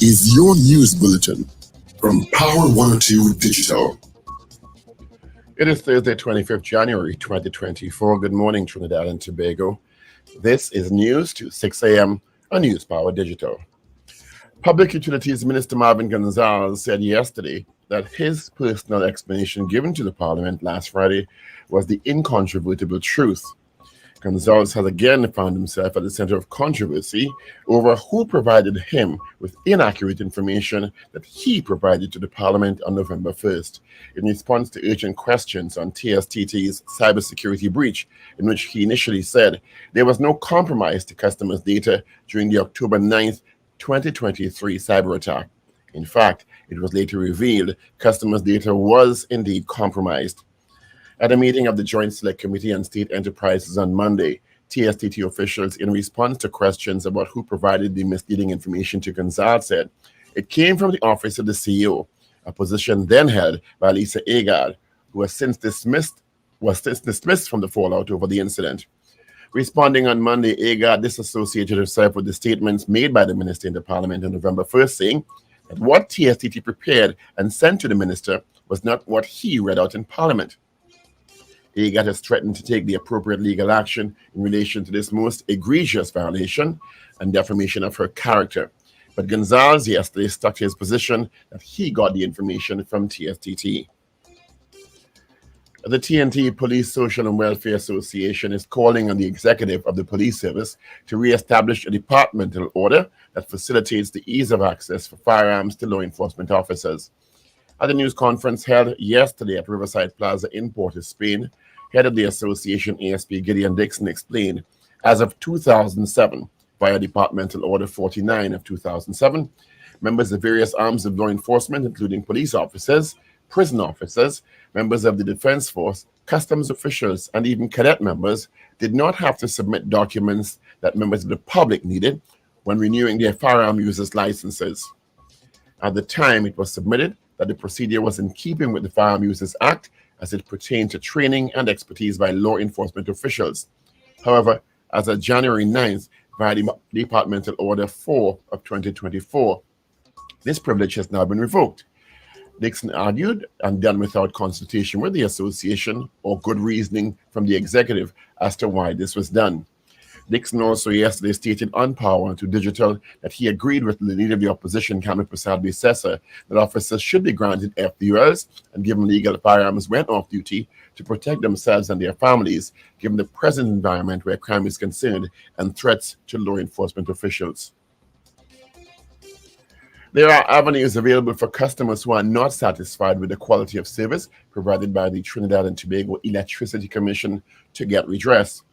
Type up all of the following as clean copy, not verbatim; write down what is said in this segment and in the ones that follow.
is your news bulletin from Power 102 Digital. It is Thursday, 25th January 2024. Good morning, Trinidad and Tobago. This is News to 6 a.m. on News Power Digital. Public Utilities Minister Marvin Gonzalez said yesterday that his personal explanation given to the Parliament last Friday was the incontrovertible truth. Gonzalez has again found himself at the center of controversy over who provided him with inaccurate information that he provided to the Parliament on November 1st in response to urgent questions on TSTT's cybersecurity breach, in which he initially said there was no compromise to customers' data during the October 9th, 2023 cyber attack. In fact, it was later revealed customers' data was indeed compromised. At a meeting of the Joint Select Committee on State Enterprises on Monday, TSTT officials, in response to questions about who provided the misleading information to Gonzalez, said it came from the office of the CEO, a position then held by Lisa Agard, who was since dismissed from the fallout over the incident. Responding on Monday, Agard disassociated herself with the statements made by the minister in the Parliament on November 1st, saying that what TSTT prepared and sent to the minister was not what he read out in Parliament. Agard has threatened to take the appropriate legal action in relation to this most egregious violation and defamation of her character. But Gonzalez yesterday stuck to his position that he got the information from TSTT. The TNT Police Social and Welfare Association is calling on the executive of the police service to re-establish a departmental order that facilitates the ease of access for firearms to law enforcement officers. At a news conference held yesterday at Riverside Plaza in Port-of-Spain, head of the association, ASP Gideon Dixon, explained, as of 2007, via Departmental Order 49 of 2007, members of various arms of law enforcement, including police officers, prison officers, members of the Defense Force, customs officials, and even cadet members did not have to submit documents that members of the public needed when renewing their firearm users' licenses. At the time it was submitted that the procedure was in keeping with the Firearm Users Act as it pertained to training and expertise by law enforcement officials. However, as of January 9th, via the Departmental Order 4 of 2024, this privilege has now been revoked. Dixon argued, and done without consultation with the association or good reasoning from the executive as to why this was done. Dixon also yesterday stated on Power 102 Digital that he agreed with the leader of the opposition, Kamil Prasad Bissessa, that officers should be granted FDULs and given legal firearms when off duty to protect themselves and their families, given the present environment where crime is concerned and threats to law enforcement officials. There are avenues available for customers who are not satisfied with the quality of service provided by the Trinidad and Tobago Electricity Commission to get redress.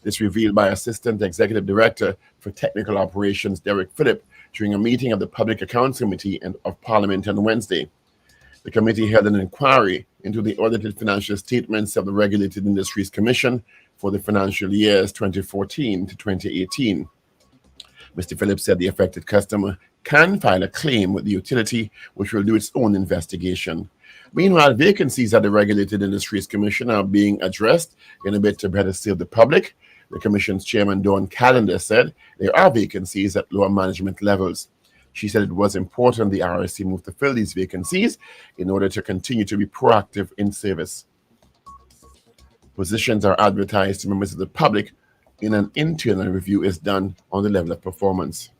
This revealed by Assistant Executive Director for Technical Operations Derek Phillip during a meeting of the Public Accounts Committee of Parliament on Wednesday. The committee held an inquiry into the audited financial statements of the Regulated Industries Commission for the financial years 2014 to 2018. Mr. Phillips said the affected customer can file a claim with the utility, which will do its own investigation. Meanwhile, vacancies at the Regulated Industries Commission are being addressed in a bid to better serve the public. The Commission's chairman, Dawn Callender, said there are vacancies at lower management levels. She said it was important the RSC move to fill these vacancies in order to continue to be proactive in service. Positions are advertised to members of the public, and an internal review is done on the level of performance.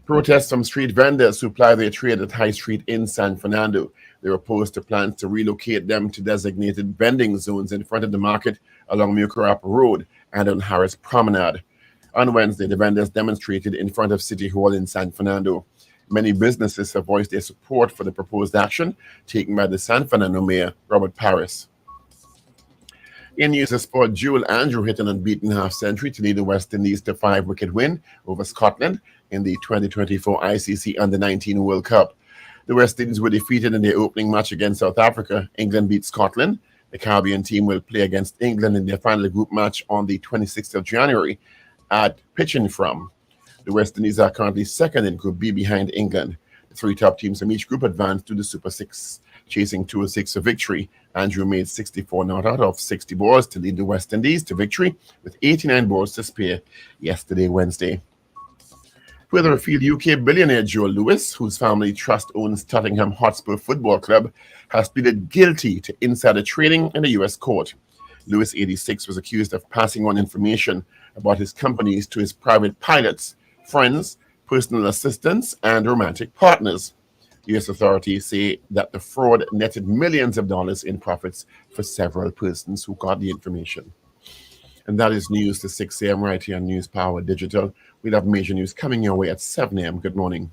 Protests from street vendors who ply their trade at High Street in San Fernando. They were opposed to plans to relocate them to designated vending zones in front of the market along Mucurap Road and on Harris Promenade. On Wednesday, the vendors demonstrated in front of City Hall in San Fernando. Many businesses have voiced their support for the proposed action taken by the San Fernando Mayor, Robert Parris. In news of sport, Jewel Andrew hit an unbeaten half-century to lead the West Indies to 5-wicket win over Scotland in the 2024 ICC Under-19 World Cup. The West Indies were defeated in their opening match against South Africa. England beat Scotland. The Caribbean team will play against England in their final group match on the 26th of January at Pitching From. The West Indies are currently second in Group B behind England. The three top teams from each group advanced to the Super Six, chasing 206 for victory. Andrew made 64 not out of 60 balls to lead the West Indies to victory with 89 balls to spare yesterday, Wednesday. Weatherfield UK billionaire Joe Lewis, whose family trust owns Tottenham Hotspur Football Club, has pleaded guilty to insider trading in a U.S. court. Lewis, 86, was accused of passing on information about his companies to his private pilots, friends, personal assistants, and romantic partners. U.S. authorities say that the fraud netted millions of dollars in profits for several persons who got the information. And that is news to 6 a.m. right here on News Power Digital. We'll have major news coming your way at 7 a.m. Good morning.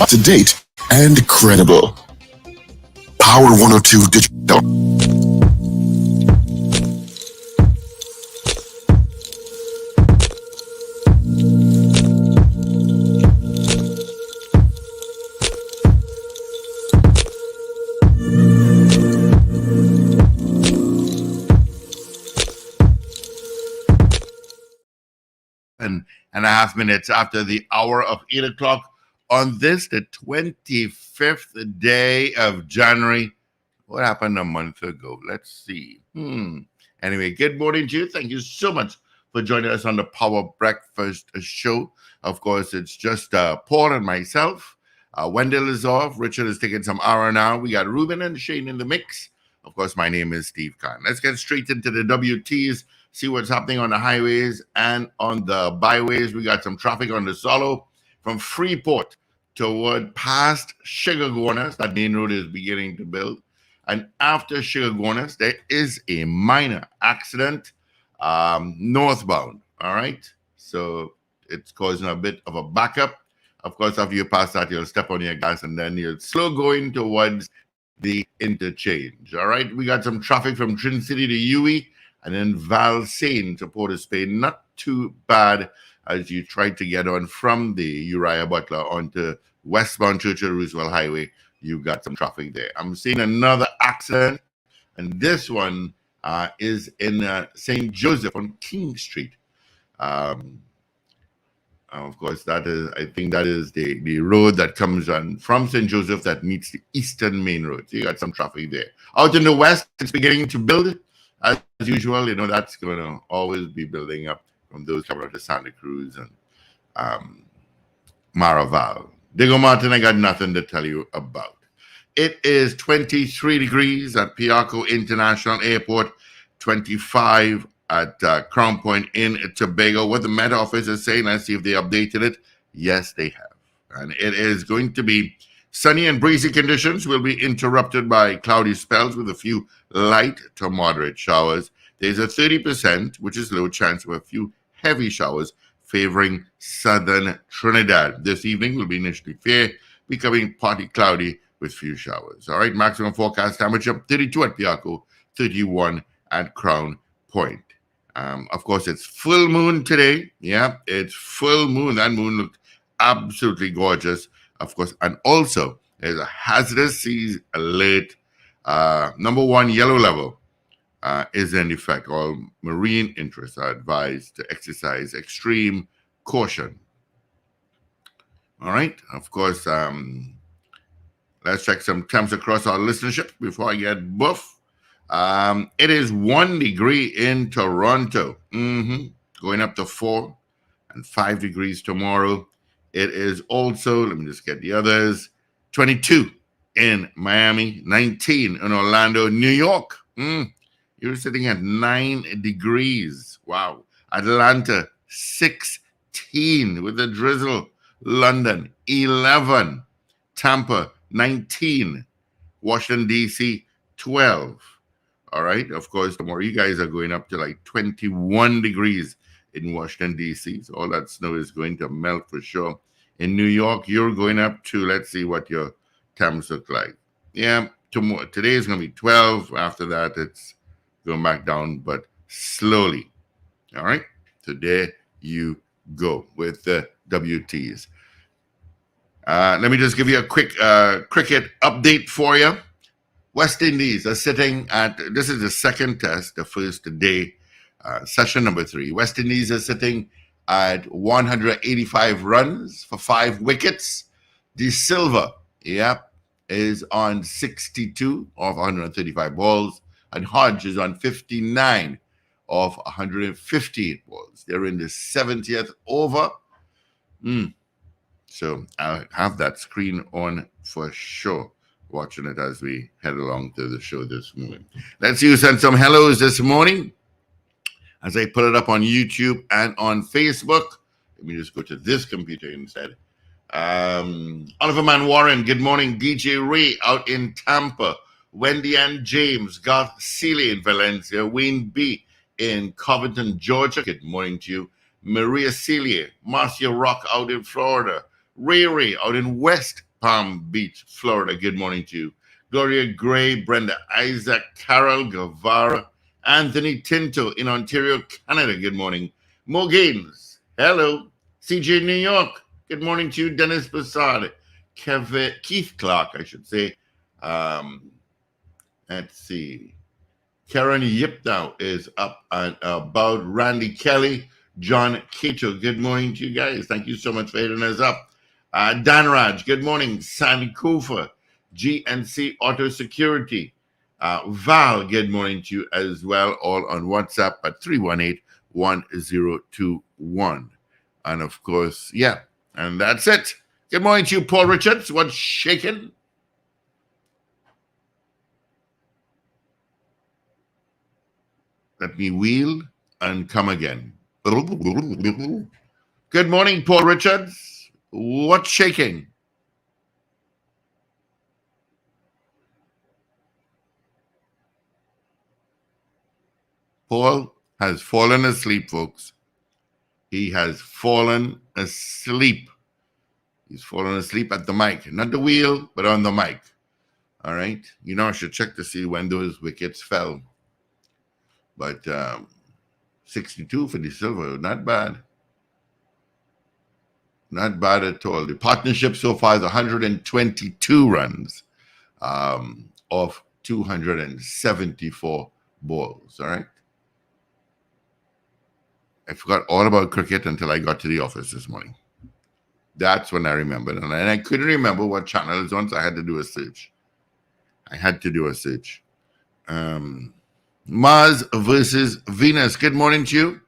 Up to date and credible. Power 102 Digital. And a half minutes after the hour of 8 o'clock on this, the 25th day of January. What happened a month ago? Let's see. Anyway, good morning to you. Thank you so much for joining us on the Power Breakfast Show. Of course, it's just Paul and myself. Wendell is off. Richard is taking some R&R. We got Ruben and Shane in the mix. Of course, my name is Steve Khan. Let's get straight into the WTs. See what's happening on the highways and on the byways. We got some traffic on the Solo from Freeport toward past Sugargonas. That main road is beginning to build. And after Sugargonas, there is a minor accident northbound. All right. So it's causing a bit of a backup. Of course, after you pass that, you'll step on your gas and then you'll slow going towards the interchange. All right. We got some traffic from Trin City to Uwe. And then Valsain to Port of Spain, not too bad as you try to get on from the Uriah Butler onto westbound Churchill Roosevelt Highway. You got some traffic there. I'm seeing another accident, and this one is in St. Joseph on King Street. Of course, I think that is the road that comes on from St. Joseph that meets the Eastern Main Road. So you got some traffic there. Out in the west, it's beginning to build. As usual, that's going to always be building up from those coming out to Santa Cruz and Maraval. Diego Martin, I got nothing to tell you about. It is 23 degrees at Piarco International Airport, 25 at Crown Point in Tobago. What the Met Office is saying, let's see if they updated it. Yes, they have. And it is going to be sunny and breezy conditions. Will be interrupted by cloudy spells with a few light to moderate showers. There's a 30%, which is low chance of a few heavy showers favoring southern Trinidad. This evening will be initially fair, becoming partly cloudy with few showers. All right, maximum forecast temperature 32 at Piarco, 31 at Crown Point. Of course, it's full moon today. Yeah, it's full moon. That moon looked absolutely gorgeous. Of course, and also there's a hazardous seas alert. Number 1 yellow level is in effect. All marine interests are advised to exercise extreme caution. All right. Of course, let's check some temps across our listenership before I get buff. It is 1 degree in Toronto, going up to 4 and 5 degrees tomorrow. It is also, let me just get the others, 22 in Miami, 19 in Orlando, New York. You're sitting at 9 degrees. Wow. Atlanta, 16 with a drizzle. London, 11. Tampa, 19. Washington, D.C., 12. All right. Of course, tomorrow you guys are going up to like 21 degrees in Washington, D.C. So all that snow is going to melt for sure. In New York, you're going up to, let's see what your temps look like. Yeah, today is going to be 12. After that, it's going back down, but slowly. All right. So there you go with the WTs. Let me just give you a quick cricket update for you. West Indies are sitting at, this is the second test, the first day, session number 3. West Indies are sitting at 185 runs for 5 wickets. De Silva, is on 62 of 135 balls. And Hodge is on 59 of 158 balls. They're in the 70th over. So I'll have that screen on for sure, watching it as we head along to the show this morning. Let's you send some hellos this morning as I put it up on YouTube and on Facebook. Let me just go to this computer instead. Oliver Man Warren, good morning. DJ Ray out in Tampa. Wendy and James, Garth Seeley in Valencia. Wayne B in Covington, Georgia. Good morning to you. Maria Celia, Marcia Rock out in Florida. Ray out in West Palm Beach, Florida. Good morning to you. Gloria Gray, Brenda Isaac, Carol Guevara, Anthony Tinto in Ontario, Canada. Good morning. Mo Gaines, hello. CJ New York, good morning to you. Dennis Bassard, Keith Clark, I should say. Let's see. Karen Yipnow is up and about. Randy Kelly, John Cato, good morning to you guys. Thank you so much for hitting us up. Dan Raj, good morning. Sammy Kufa, GNC Auto Security. Val, good morning to you as well, all on WhatsApp at 318-1021. And of course, yeah, and that's it. Good morning to you, Paul Richards. What's shaking? Let me wheel and come again. Good morning, Paul Richards. What's shaking? Paul has fallen asleep, folks. He has fallen asleep. He's fallen asleep at the mic. Not the wheel, but on the mic. All right? You know, I should check to see when those wickets fell. But 62 for the silver, not bad. Not bad at all. The partnership so far is 122 runs of 274 balls. All right? I forgot all about cricket until I got to the office this morning. That's when I remembered. And I couldn't remember what channel it's on, so I had to do a search. Mars versus Venus. Good morning to you.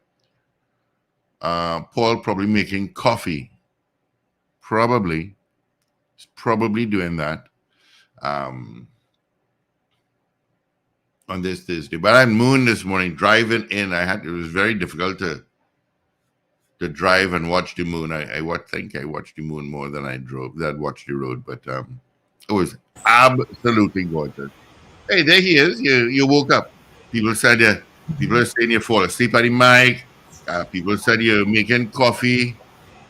Paul probably making coffee. Probably. He's probably doing that on this Thursday. But I mooned this morning driving in. It was very difficult to drive and watch the moon. I think I watched the moon more than I watched the road, but it was absolutely gorgeous. Hey, there he is. You woke up. People are saying you fall asleep at the mic. People said you're making coffee.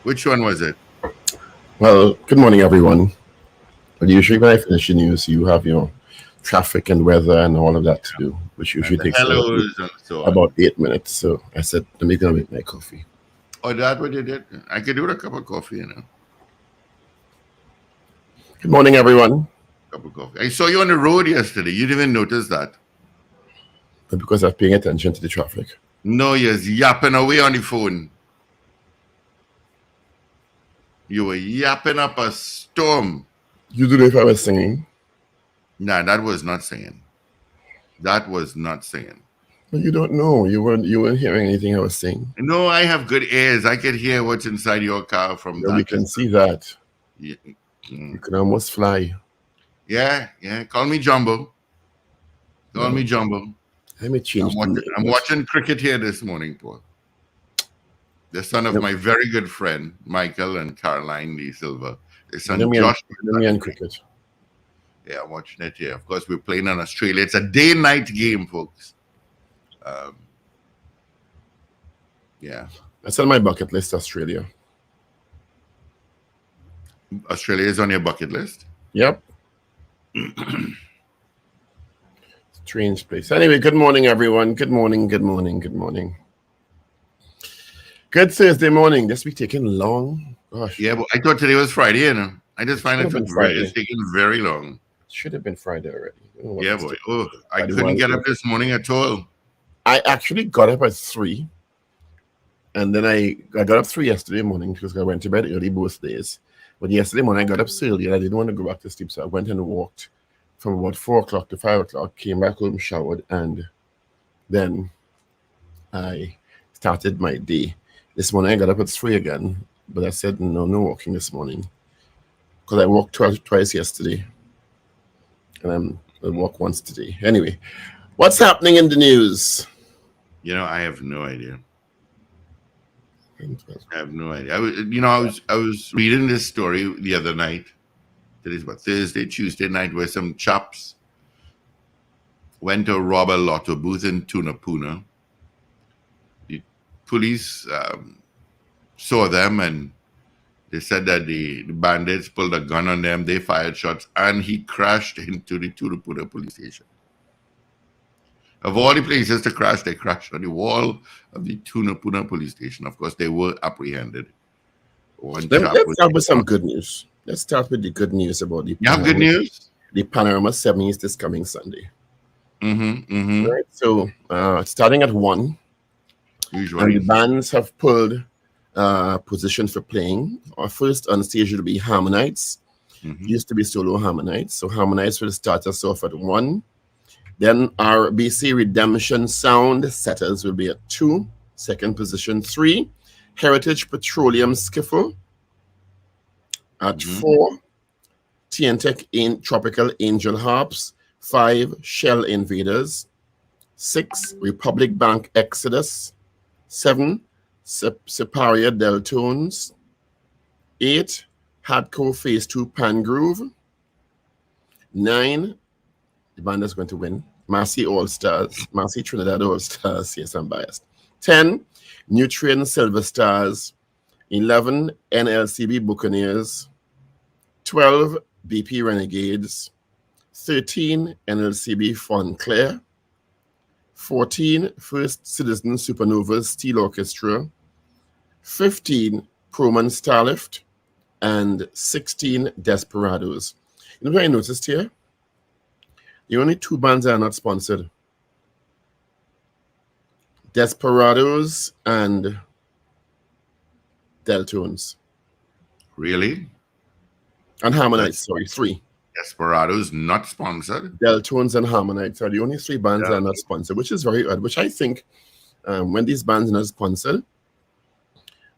Which one was it? Well, good morning, everyone. But usually when I finish the news, you have your traffic and weather and all of that to do, which usually takes about 8 minutes. So I said, let me go make my coffee. Oh, that's what you did? I could do a cup of coffee, you know. Good morning, everyone. Cup of coffee. I saw you on the road yesterday. You didn't even notice that. But because I'm paying attention to the traffic. No, you're yapping away on the phone. You were yapping up a storm. You do know if I was singing? Nah, that was not singing. That was not singing. But you don't know. You weren't hearing anything I was saying. No, I have good ears. I could hear what's inside your car from that. We can see that. Yeah. You can almost fly. Yeah. Call me Jumbo. Call me Jumbo. Let me change. I'm watching cricket here this morning, Paul. The son of my very good friend, Michael and Caroline Lee Silva. The son Josh. And cricket. Yeah, I'm watching it here. Of course, we're playing in Australia. It's a day-night game, folks. Yeah. That's on my bucket list, Australia. Australia is on your bucket list? Yep. Strange place. Anyway, good morning, everyone. Good morning. Good Thursday morning. This week taking long. Gosh. Yeah, but I thought today was Friday, you know. I just find it's taking very long. Should have been Friday already. Yeah, boy. Oh, I couldn't get up this morning at all. I actually got up at 3. And then I got up 3 yesterday morning because I went to bed early both days. But yesterday morning I got up so early and I didn't want to go back to sleep. So I went and walked from about 4 o'clock to 5 o'clock, came back home, showered, and then I started my day. This morning I got up at 3 again, but I said no walking this morning because I walked twice yesterday, and I walk once today. Anyway, what's happening in the news? I have no idea. I have no idea. I was reading this story the other night. Today's what, Thursday, Tuesday night, where some chaps went to rob a lotto booth in Tunapuna. The police saw them, and they said that the bandits pulled a gun on them. They fired shots, and he crashed into the Tunapuna police station. Of all the places to crash, they crashed on the wall of the Tunapuna police station. Of course, they were apprehended. Let's start with some good news. Let's start with the good news about the. You have good news? The Panorama 70s this coming Sunday. Right. So starting at 1. Usually. And the bands have pulled position for playing. Our first on stage will be Harmonites. Used to be solo Harmonites. So Harmonites will start us off at 1. Then our BC Redemption Sound Setters will be at 2. Second position 3. Heritage Petroleum Skiffle at 4. TNTech in Tropical Angel Harps. 5. Shell Invaders. 6. Republic Bank Exodus. 7. Separia Deltones. 8. Hardcore Phase 2 Pangroove. 9. The band is going to win. Marcy Trinidad All Stars. Yes, I'm biased. 10. Nutrient Silver Stars. 11. NLCB Buccaneers. 12. BP Renegades. 13. NLCB Fontclair. 14. First Citizen Supernovas Steel Orchestra. 15. Proman Starlift. And 16. Desperados. You know what I noticed here? The only 2 bands that are not sponsored. Desperados and Deltones. Really? And Harmonites, sorry, 3. Desperados not sponsored. Deltones and Harmonites are the only 3 bands that are not sponsored, which is very odd, which I think when these bands are not sponsored,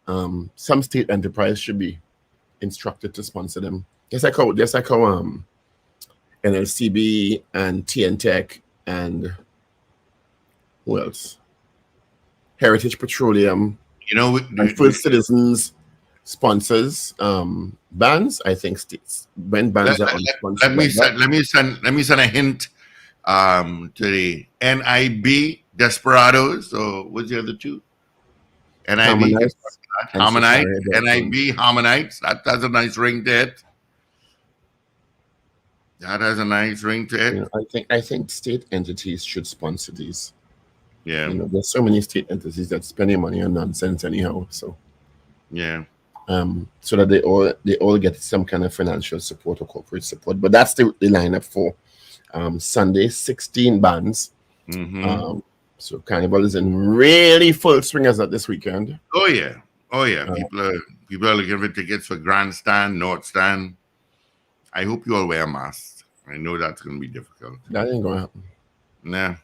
some state enterprise should be instructed to sponsor them. Just like how NLCB and TNTech and who else? Heritage Petroleum. And First Citizens sponsors bands. I think states when bands are unsponsored. Let me send a hint to the NIB Desperados. So what's the other 2? NIB Harmonite, NIB Harmonites. That has a nice ring to it. That has a nice ring to it. I think state entities should sponsor these. Yeah. There's so many state entities that spending money on nonsense anyhow. So yeah. So that they all get some kind of financial support or corporate support. But that's the lineup for Sunday. 16 bands. So Carnival is in really full swing as at this weekend. Oh yeah. People are looking for tickets for Grandstand, North Stand. I hope you all wear masks. I know that's going to be difficult. That ain't going to happen. Nah.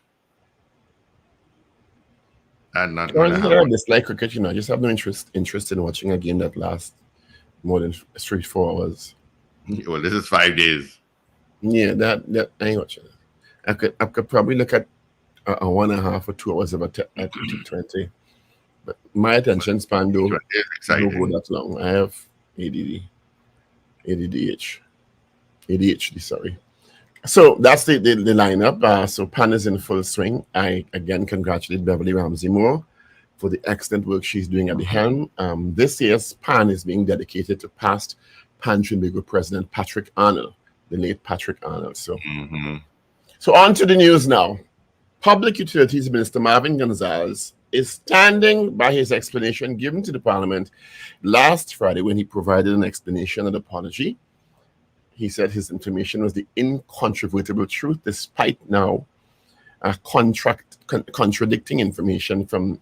That's not going to happen. I dislike cricket, I just have no interest in watching a game that lasts more than 3-4 hours. Well, this is 5 days. Yeah, that I ain't watching. I could probably look at a 1.5 or 2 hours of a T20. But my attention span don't go that long. I have ADHD, sorry. So that's the lineup. So Pan is in full swing. I again congratulate Beverly Ramsey Moore for the excellent work she's doing at the helm. This year's Pan is being dedicated to past Pan Trinidad President Patrick Arnold, the late Patrick Arnold. So on to the news now. Public Utilities Minister Marvin Gonzalez is standing by his explanation given to the Parliament last Friday when he provided an explanation and apology. He said his information was the incontrovertible truth, despite now contradicting information from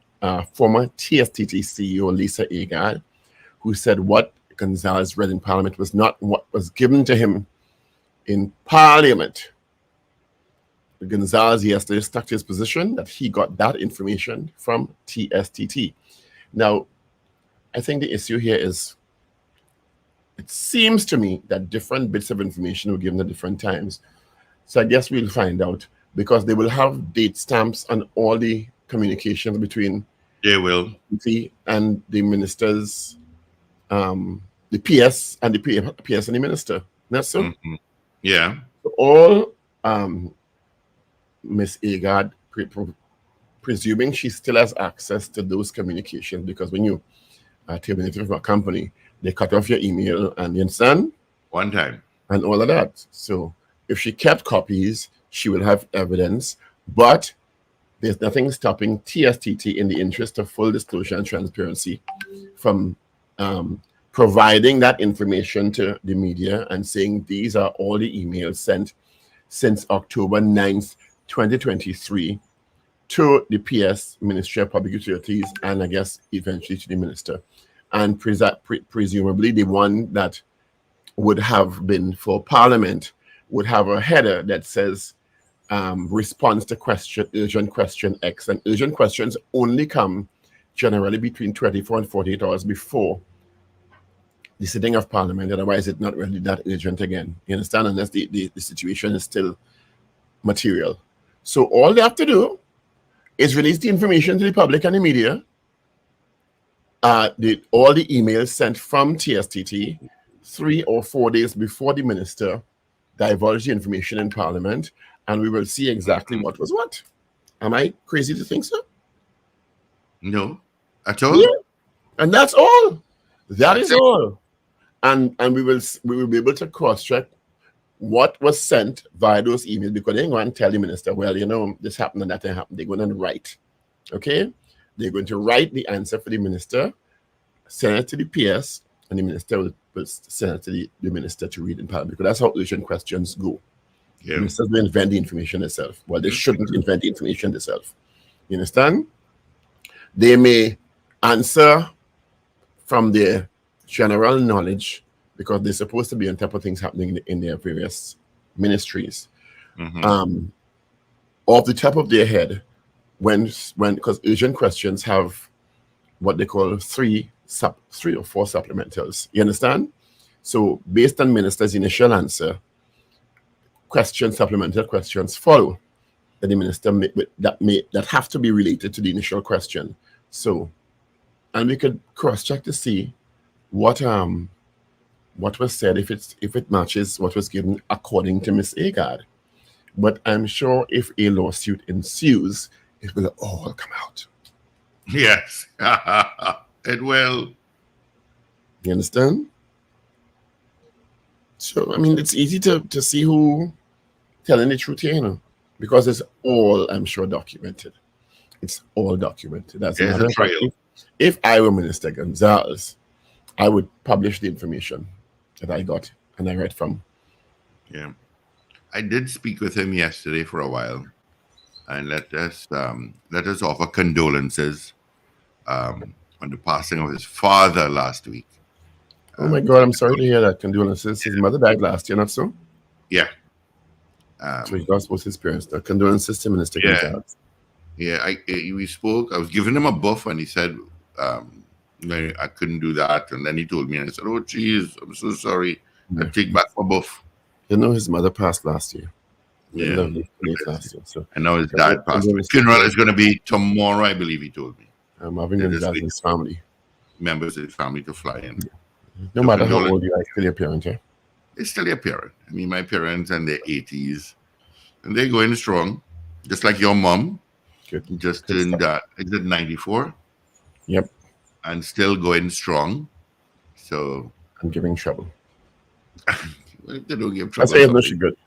former TSTT CEO Lisa Agard, who said what Gonzalez read in Parliament was not what was given to him in Parliament. Gonzalez yesterday stuck to his position that he got that information from TSTT. Now, I think the issue here is, it seems to me that different bits of information were given at different times. So I guess we'll find out, because they will have date stamps on all the communications between They will. TSTT and the ministers, the PS and the PS and the minister. That's so. Mm-hmm. Yeah. All Miss Agard, presuming she still has access to those communications, because when you are terminated from a company, they cut off your email and you understand? One time. And all of that. So if she kept copies, she will have evidence, but there's nothing stopping TSTT, in the interest of full disclosure and transparency, from providing that information to the media and saying these are all the emails sent since October 9th, 2023 to the PS, Ministry of Public Utilities, and I guess eventually to the minister. And presumably the one that would have been for Parliament would have a header that says response to question, urgent question X. And urgent questions only come generally between 24 and 48 hours before the sitting of Parliament. Otherwise, it's not really that urgent again. You understand? Unless the situation is still material. So all they have to do is release the information to the public and the media. All the emails sent from TSTT 3 or 4 days before the minister divulged the information in Parliament, and we will see exactly what was what. Am I crazy to think so? No, at all. Yeah. And that's all. That is all. And we will be able to cross-check what was sent via those emails, because they ain't going to tell the minister, well, you know, this happened and that happened. They're going to write. Okay? They're going to write the answer for the minister, send it to the PS, and the minister will send it to the minister to read in Parliament, because that's how urgent questions go. Yeah. The ministers will invent the information themselves. Well, they shouldn't invent the information themselves. You understand? They may answer from their general knowledge, because they're supposed to be on top of things happening in their various ministries. Mm-hmm. Off the top of their head, because urgent questions have what they call three or four supplementals. You understand? So based on minister's initial answer, supplemental questions follow that the minister that have to be related to the initial question. So, and we could cross-check to see what was said, if it matches what was given according to Miss Agard. But I'm sure if a lawsuit ensues, it will all come out. Yes, it will. You understand? So, I mean, it's easy to see who telling the truth here, you know, because it's all, I'm sure, documented. It's all documented. That's another trail. If I were Minister Gonzalez, I would publish the information that I got and I read from. Yeah. I did speak with him yesterday for a while, and let us offer condolences on the passing of his father last week. Oh my God, I'm sorry to hear that. Condolences. His mother died last year, not so? Yeah. So he lost both his parents. The condolences to Minister Gonzalez. Yeah, we spoke. I was giving him a buff, and he said, I couldn't do that. And then he told me, and I said, oh, geez, I'm so sorry. I take back my buff. You know, his mother passed last year. Yeah. Late last year. So. And now his dad passed. The funeral is going to be tomorrow, I believe he told me. I'm having his family. Members of his family to fly in. No matter how old you are, still your parent, yeah? It's still your parent. I mean, my parents in their 80s, and they're going strong, just like your mom. Good. Just turned, is it 94? Yep. And still going strong. So. I'm giving trouble. They don't give trouble. I say no, she's good.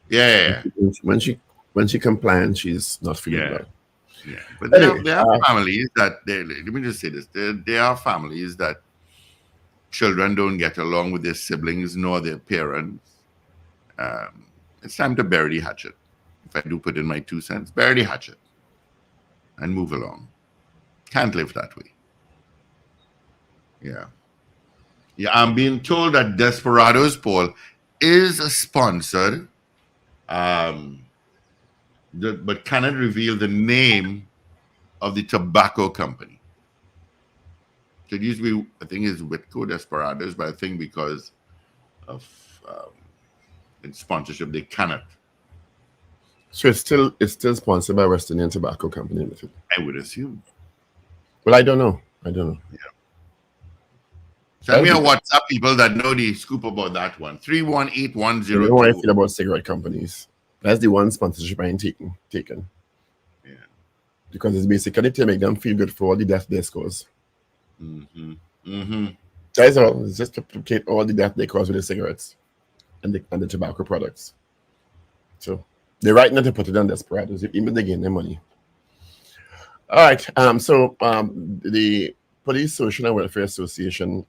Yeah. When she compliant, she's not feeling well. Yeah. But there are families that, let me just say this, there are families that children don't get along with their siblings nor their parents. It's time to bury the hatchet. If I do put in my 2 cents, bury the hatchet and move along. Can't live that way. Yeah. Yeah, I'm being told that Desperados Paul is sponsored but cannot reveal the name of the tobacco company. So it used to be, I think, it's Whitco Desperados, but I think because of in sponsorship, they cannot. So it's still sponsored by West Indian Tobacco Company Limited. I would assume. Well, I don't know. Send me a WhatsApp, people that know the scoop about that one. You know how I 318-102. feel about cigarette companies. That's the one sponsorship I ain't taken. Yeah. Because it's basically to make them feel good for all the death they cause. Mm-hmm. That's all. It's just to duplicate all the death they cause with the cigarettes and the tobacco products. So they're right now to put it on Desperados, even they gain their money. All right. The Police Social and Welfare Association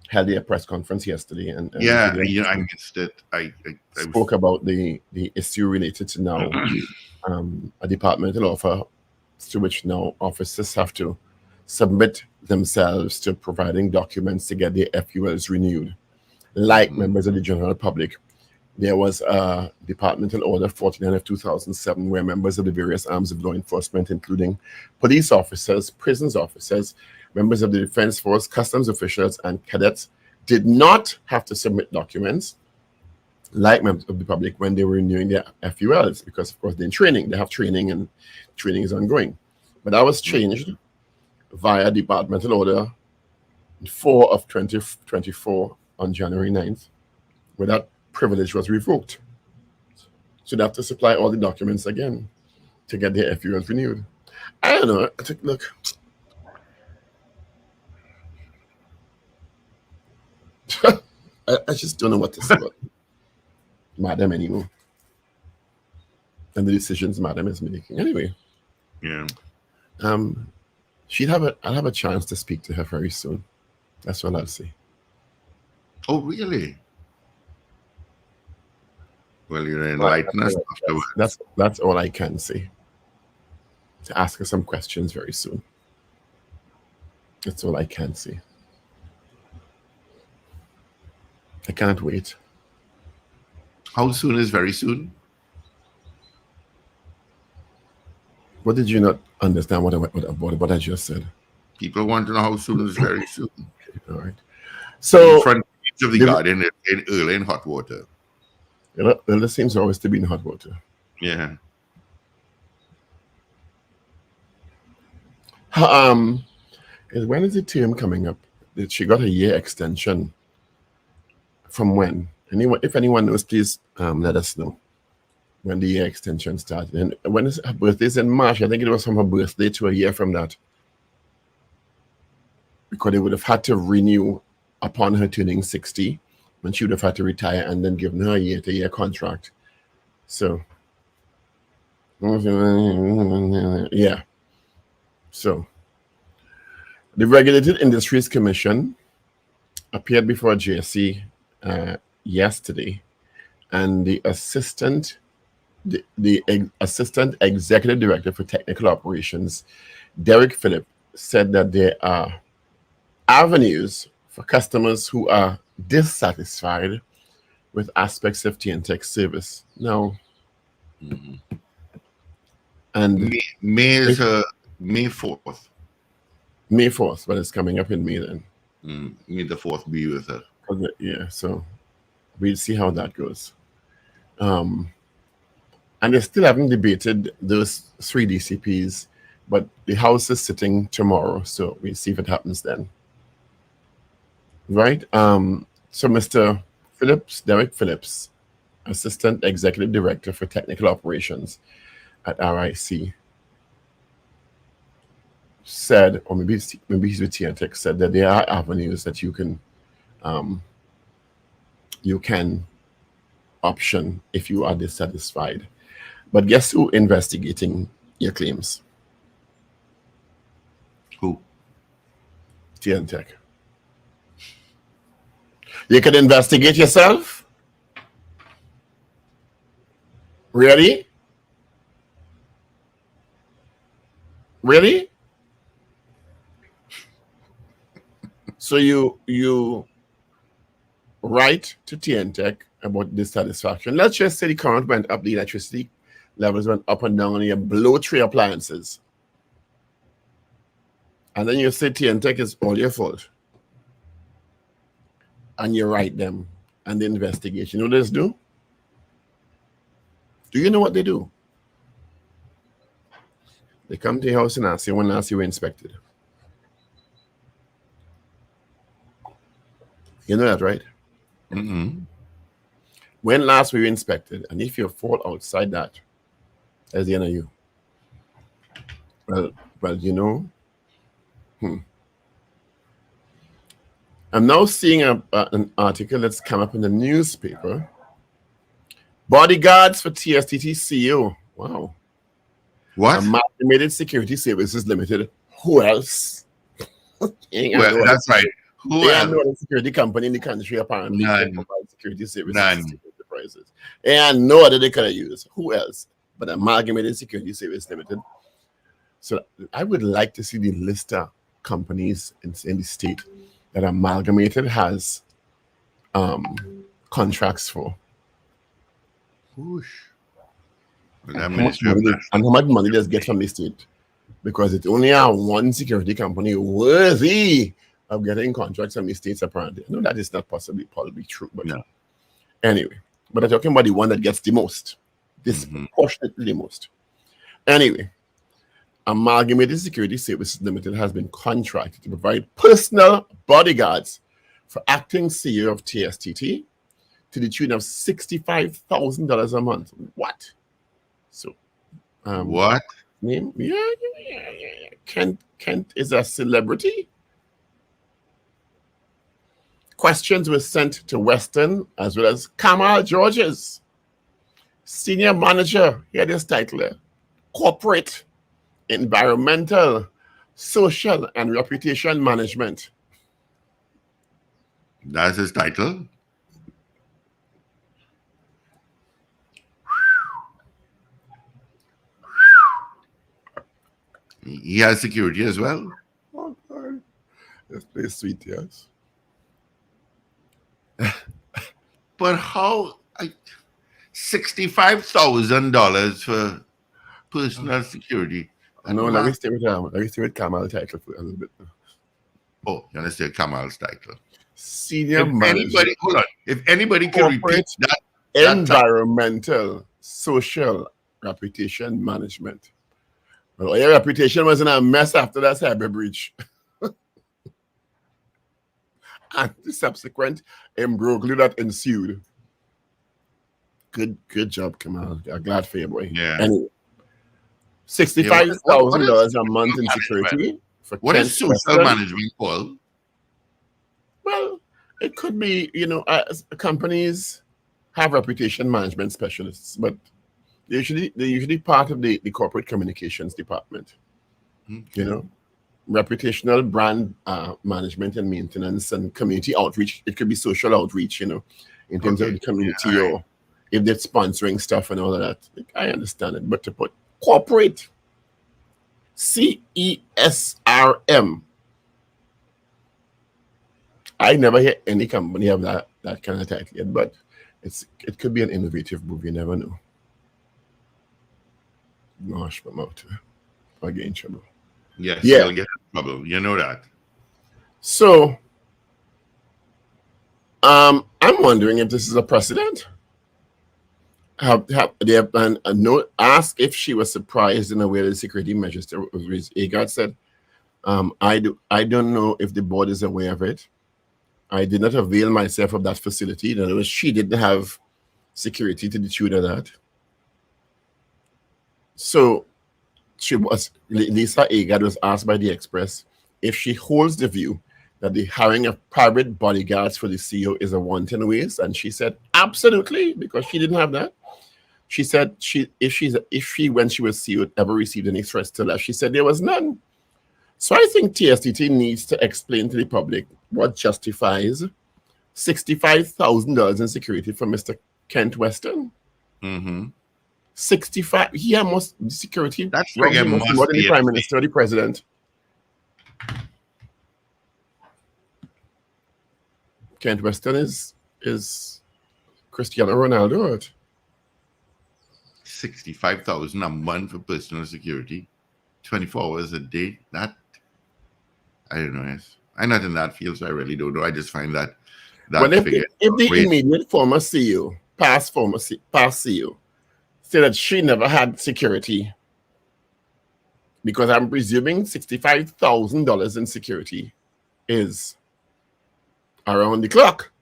held a press conference yesterday, and I missed it. I spoke about the issue related to now a departmental offer to which now officers have to submit themselves to providing documents to get their FULs renewed. Like members of the general public, there was a departmental order 49 of 2007 where members of the various arms of law enforcement, including police officers, prisons officers, members of the defense force, customs officials, and cadets, did not have to submit documents like members of the public when they were renewing their FULs, because of course they're in training, they have training, and training is ongoing. But that was changed via departmental order 4 of 2024 on January 9th, where that privilege was revoked. So they have to supply all the documents again to get their FULs renewed. I don't know. I think, look, I just don't know what to say about Madam anymore, and the decisions Madam is making. Anyway, yeah. I'll have a chance to speak to her very soon. That's what I'll say. Oh, really? Well, you're enlighten us afterwards. That's all I can say. To ask her some questions very soon. That's all I can say. I can't wait. How soon is very soon? What did you not understand what I just said? People want to know how soon is very soon. All right. So the front page of the Guardian in early in hot water. Well, there seems always to be in hot water. Yeah. When is the term coming up? She got a year extension. From when? If anyone knows, please let us know when the year extension started. And when is her birthday? Is in March. I think it was from her birthday to a year from that. Because they would have had to renew upon her turning 60, when she would have had to retire and then given her a year-to-year contract. So, yeah. So, the Regulated Industries Commission appeared before JSC yesterday, and the assistant executive director for technical operations, Derek Phillip, said that there are avenues for customers who are dissatisfied with aspects of TNTech service. Now, and May 4th. May 4th, but it's coming up in May then. May the 4th be with her. Yeah, so we'll see how that goes. And they still haven't debated those 3 DCPs, but the House is sitting tomorrow, so we'll see if it happens then. Right? So Mr. Derek Phillips, Assistant Executive Director for Technical Operations at RIC, said, or maybe he's with TNTech, said that there are avenues that you can option if you are dissatisfied. But guess who investigating your claims? Who? TNTech. You can investigate yourself? Really? Really? So you write to TNTech about dissatisfaction. Let's just say the current went up, the electricity levels went up and down, and you blow 3 appliances. And then you say TNTech is all your fault. And you write them and the investigation. You know what they do? Do you know what they do? They come to your house and ask you when last you were inspected. You know that, right? When last were you inspected? And if you fall outside that, that's the end of you. Well, you know. I'm now seeing an article that's come up in the newspaper. Bodyguards for TSTT CEO. Wow. What? Amalgamated Security Services Limited. Who else? Well, that's right. Who else? No other security company in the country apparently can provide security services to enterprises. And no other they could have used. Who else? But Amalgamated Security Service Limited. So I would like to see the list of companies in the state that Amalgamated has contracts for. Whoosh. And how much money does get from the state? Because it only have one security company worthy of getting contracts from the states, apparently. I know that is not probably true, but no. Anyway. But I'm talking about the one that gets the most, disproportionately the most. Anyway, Amalgamated Security Services Limited has been contracted to provide personal bodyguards for acting CEO of TSTT to the tune of $65,000 a month. What? So, what? Name? Yeah. Kent is a celebrity. Questions were sent to Western as well as Kamal Georges, senior manager. Here this title there. Corporate, environmental, social, and reputation management. That's his title. He has security as well. Oh, God. This place sweet, yes. But how? $65,000 for personal security. No, let me stay with Kamal's title for a little bit. Oh, you understand Kamal's title. Senior manager. Hold on. If anybody can repeat that environmental, social, reputation management. Well, your reputation was in a mess after that cyber breach. And the subsequent imbroglio that ensued. Good job, Kamal. I'm glad for you, boy. Yeah. Anyway, $65,000 a month in security. What is social management called? Well, it could be, companies have reputation management specialists, but they're usually part of the corporate communications department. Reputational brand management and maintenance and community outreach. It could be social outreach, in terms of the community, or if they're sponsoring stuff and all of that. I understand it, but to put corporate, CESRM, I never hear any company have that kind of title yet, but it could be an innovative move. You never know. Gosh, my mouth. I get in trouble. Yes, you'll get in trouble. You know that. So, I'm wondering if this is a precedent. They have asked if she was surprised in a way the security measures. Agard said, I don't know if the board is aware of it. I did not avail myself of that facility. In other words, she didn't have security to the tune of that. So Lisa Agard was asked by the Express if she holds the view that the hiring of private bodyguards for the CEO is a wanton waste, and she said absolutely, because she didn't have that. She said if she when she was CEO ever received any threats to life, she said there was none. So I think TSTT needs to explain to the public what justifies $65,000 in security for Mr. Kent Weston. 65. He must security. That's like more than the Prime Minister or the President. Kent Weston is Cristiano Ronaldo. $65,000 a month for personal security, 24 hours a day. That, I don't know. Yes, I'm not in that field, so I really don't know. I just find that Well, if figure. the immediate former CEO, past CEO, say that she never had security, because I'm presuming $65,000 in security is around the clock.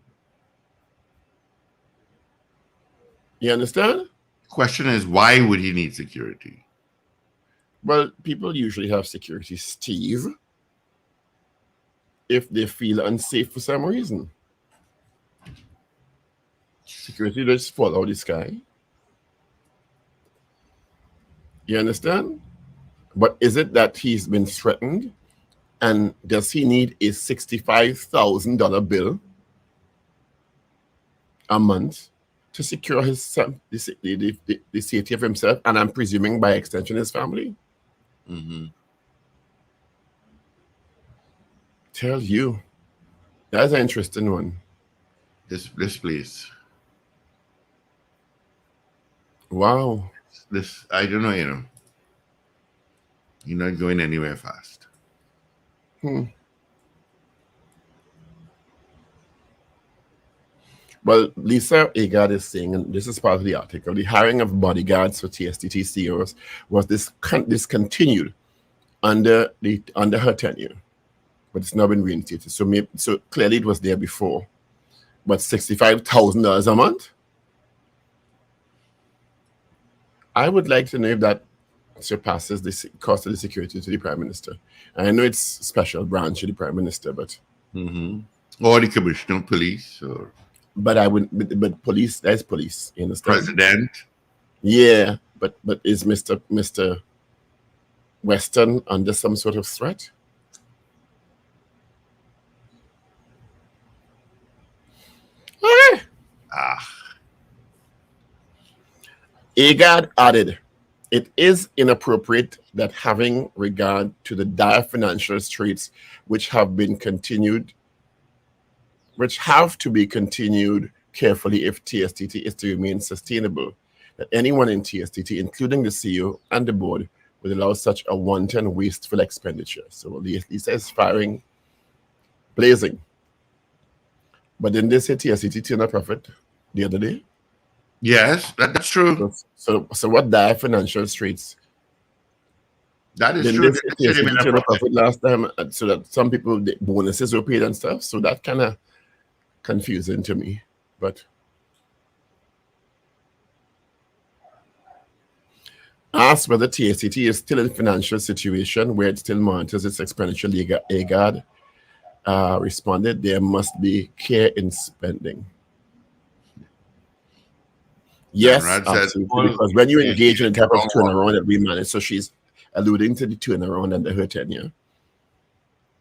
You understand? Question is, why would he need security? Well, people usually have security, Steve, if they feel unsafe for some reason. Security just fall out of the sky. You understand? But is it that he's been threatened? And does he need a $65,000 bill a month to secure his the safety of himself, and I'm presuming by extension his family? Mm-hmm. Tell you, that's an interesting one. This place. Wow. This, I don't know. You're not going anywhere fast. Well, Lisa Agard is saying, and this is part of the article, the hiring of bodyguards for TSTT CEOs was discontinued under her tenure, but it's now been reinstated. So clearly it was there before. But $65,000 a month? I would like to know if that surpasses the cost of the security to the Prime Minister. And I know it's special branch of the Prime Minister, but or the Commissioner of Police, or but police, that's police, you understand? President. Yeah, but is Mr. Weston under some sort of threat? Agard added, it is inappropriate that having regard to the dire financial straits which have to be continued carefully if TSTT is to remain sustainable, that anyone in TSTT, including the CEO and the board, would allow such a wanton, wasteful expenditure. So Lisa is firing, blazing. But didn't they say TSTT turned a profit the other day? Yes, that's true. So what dire financial straits? That is Didn't true. they say TSTT turned a profit last time, so that some people, the bonuses were paid and stuff? So that kind of confusing to me. But asked whether TSTT is still in a financial situation where it still monitors its expenditure, Agard responded, there must be care in spending. Yes, absolutely, because when you engage in the type of turnaround that we manage, so she's alluding to the turnaround under her tenure,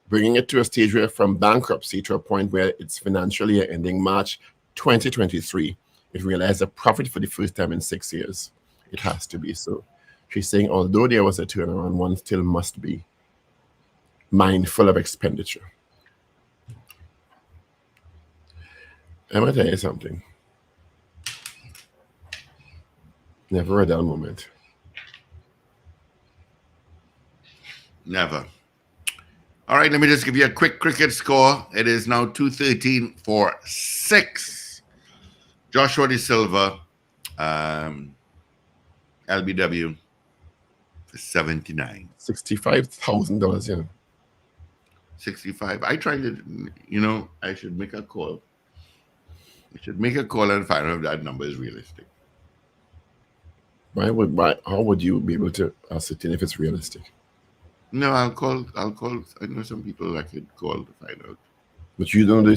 bringing it to a stage where from bankruptcy to a point where its financial year ending March 2023, it realized a profit for the first time in 6 years. It has to be. So she's saying, although there was a turnaround, one still must be mindful of expenditure. I'm going to tell you something. Never a dull moment. Never. All right, let me just give you a quick cricket score. It is now 213 for 6. Joshua De Silva, LBW, for 79. $65,000, yeah. 65. I tried to, I should make a call. I should make a call and find out if that number is realistic. How would you be able to ascertain if it's realistic? No, I'll call. I know some people I could call to find out. But you don't know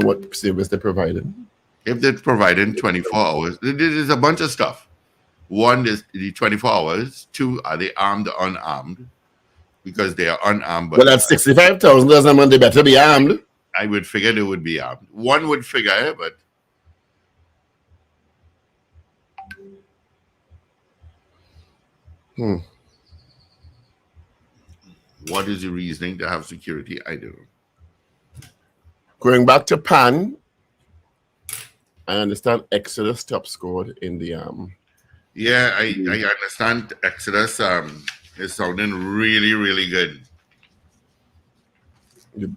what service they're providing? If they're providing 24 hours, there's a bunch of stuff. One is the 24 hours. 2, are they armed or unarmed? Because they are unarmed. Well, at $65,000 a month, they better be armed. I would figure they would be armed. One would figure, but what is the reasoning to have security? I don't know. Going back to PAN, I understand Exodus top scored in the Yeah, I understand Exodus is sounding really, really good. The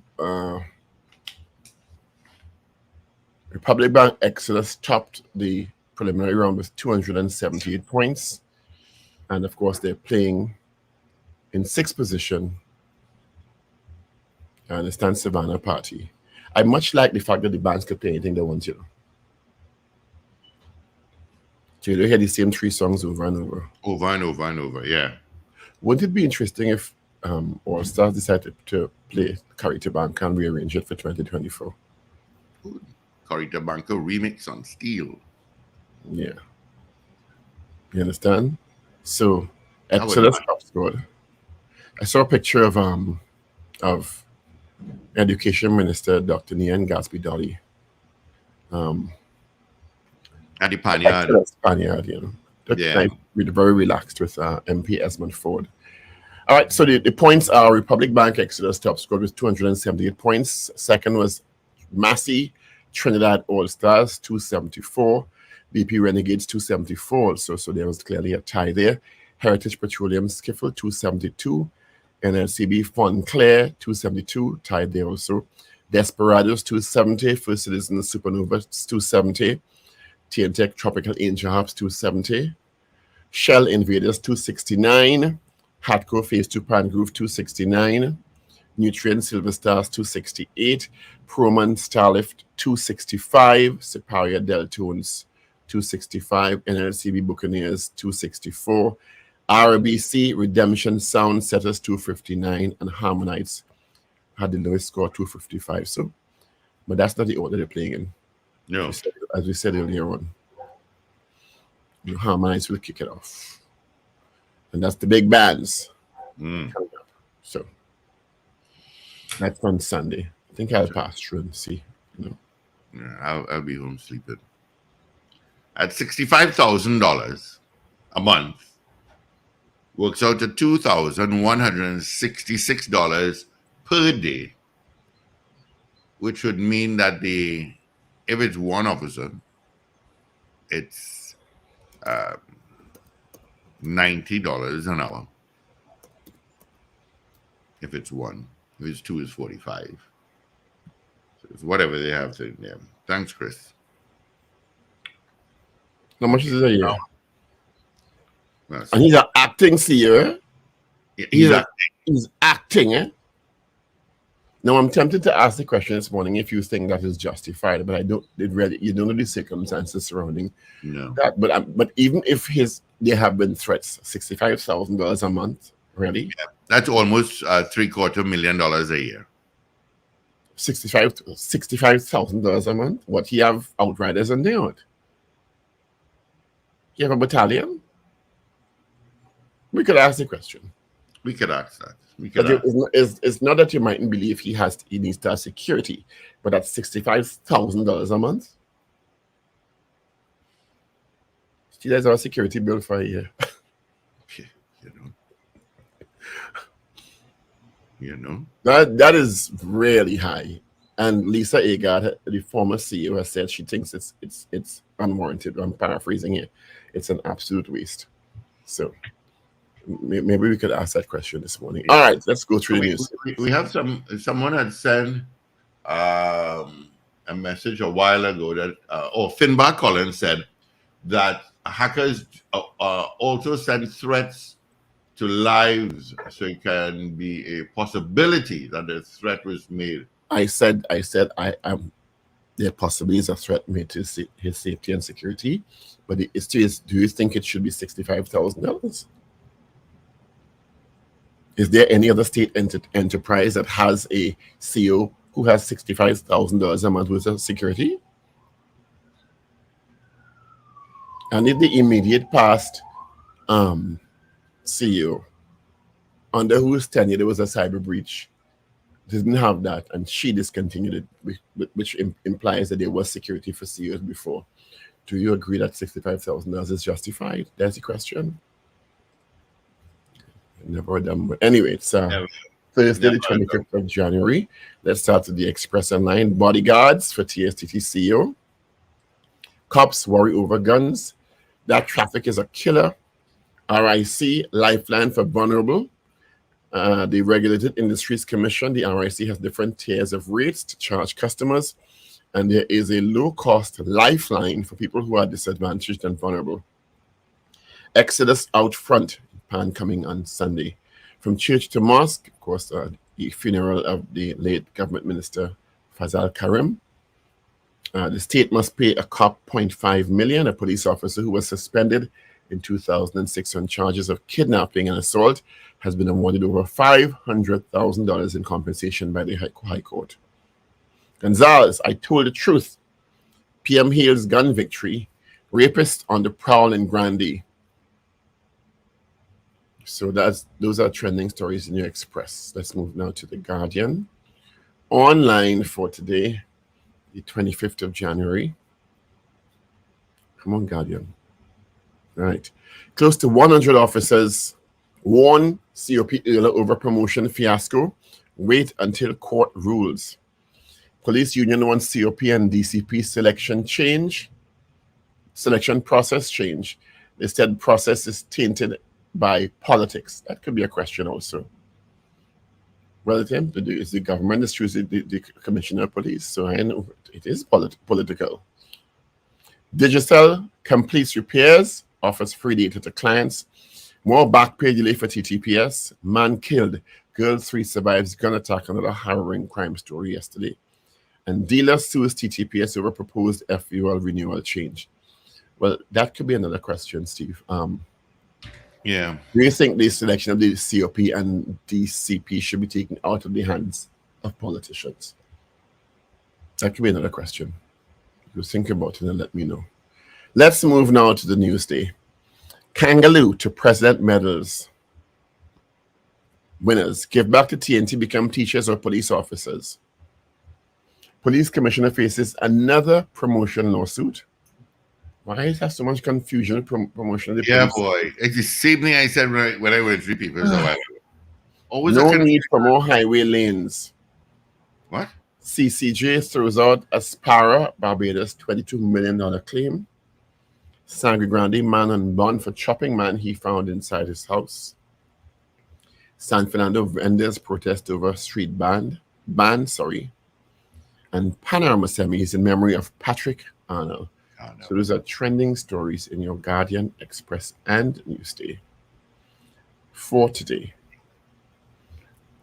Republic Bank Exodus topped the preliminary round with 278 points. And of course, they're playing in sixth position. I understand Savannah Party. I much like the fact that the bands could play anything they want to. So you don't hear the same three songs over and over. Over and over and over, yeah. Wouldn't it be interesting if All Stars decided to play Carita Bank and rearrange it for 2024? Carita Banco remix on Steel. Yeah. You understand? So Exodus top scored. I saw a picture of Education Minister Dr. Nian Gatsby Dolly. At the Panyard. Panyard, you know. Yeah. Very relaxed with MP Esmond Ford. All right, so the points are Republic Bank Exodus top scored with 278 points. Second was Massey Trinidad All Stars 274. BP Renegades 274. So there was clearly a tie there. Heritage Petroleum Skiffle 272. NLCB Fontclair 272, tied there also. Desperados 270. First Citizens Supernova 270. TNTech Tropical Angel Harps 270. Shell Invaders 269. Hatco Phase 2 Pan Groove 269. Nutrient Silver Stars 268. Proman Starlift 265. Siparia Deltones 265. NLCB Buccaneers 264. RBC Redemption Sound Setters 259. And Harmonites had the lowest score 255. So, but that's not the order they're playing in. No. As we said earlier on, Harmonites will kick it off. And that's the big bands coming up. So that's on Sunday. I think I'll pass through and see. Yeah, I'll be home sleeping. At $65,000 a month, works out to $2,166 per day, which would mean that if it's one officer, it's $90 an hour. If it's one, if it's two, it's 45. So it's whatever they have to. Yeah. Thanks, Chris. How much is it a year? Well, and he's an acting CEO. He's acting. Now I'm tempted to ask the question this morning if you think that is justified, but you don't know the circumstances surrounding that. But even if there have been threats, $65,000 a month, really? Yeah, that's almost $750,000 a year. $65,000 a month. What, he have outriders and they out? You have a battalion? We could ask the question. We could ask that. It's not that you mightn't believe he needs to have security, but that's $65,000 a month. Still has our security bill for a year. You know. That is really high. And Lisa Agard, the former CEO, has said she thinks it's unwarranted. I'm paraphrasing here. It's an absolute waste. So maybe we could ask that question this morning. All right, let's go through the news. We have someone had sent a message a while ago that Finbar Collins said that hackers also send threats to lives, so it can be a possibility that the threat was made. I said there possibly is a threat made to his safety and security, but do you think it should be $65,000? Is there any other state enterprise that has a CEO who has $65,000 a month worth of security? And if the immediate past CEO, under whose tenure there was a cyber breach, didn't have that, and she discontinued it, which implies that there was security for CEOs before, do you agree that $65,000 is justified? That's the question. Never done, but anyway, it's Thursday, the 25th of January. Let's start with the Express Online. Bodyguards for TSTT CEO. Cops worry over guns. That traffic is a killer. RIC, Lifeline for Vulnerable. The Regulated Industries Commission, the RIC, has different tiers of rates to charge customers, and there is a low-cost lifeline for people who are disadvantaged and vulnerable. Exodus out front, pan coming on Sunday. From church to mosque, of course, the funeral of the late government minister Fazal Karim. The state must pay a cop $0.5 million, a police officer who was suspended in 2006 on charges of kidnapping and assault has been awarded over $500,000 in compensation by the High Court. Gonzalez, I told the truth. PM Hale's gun victory. Rapist on the prowl in Grande. So those are trending stories in your Express. Let's move now to the Guardian. Online for today, the 25th of January. Come on, Guardian. Right. Close to 100 officers warn COP over promotion fiasco. Wait until court rules. Police union wants COP and DCP selection process change. They said process is tainted by politics. That could be a question also. Well, it's the government that chooses the commissioner of police, so I know it is political. Digital completes repairs, offers free data to clients. More back pay delay for TTPS. Man killed. Girl 3 survives gun attack. Another harrowing crime story yesterday. And dealer sues TTPS over proposed FUL renewal change. Well, that could be another question, Steve. Yeah. Do you think the selection of the COP and DCP should be taken out of the hands of politicians? That could be another question. You think about it and let me know. Let's move now to the news day. Kangaloo to President medals. Winners. Give back to TNT, become teachers or police officers. Police commissioner faces another promotion lawsuit. Why is there so much confusion with promotion? Yeah, boy. It's the same thing I said when I went three people. Always no need for more highway lanes. What? CCJ throws out Aspara, Barbados, $22 million claim. Sangre Grande, man on bond for chopping man he found inside his house. San Fernando vendors protest over street ban. And Panorama semis in memory of Patrick Arnold. Oh, no. So those are trending stories in your Guardian, Express, and Newsday for today,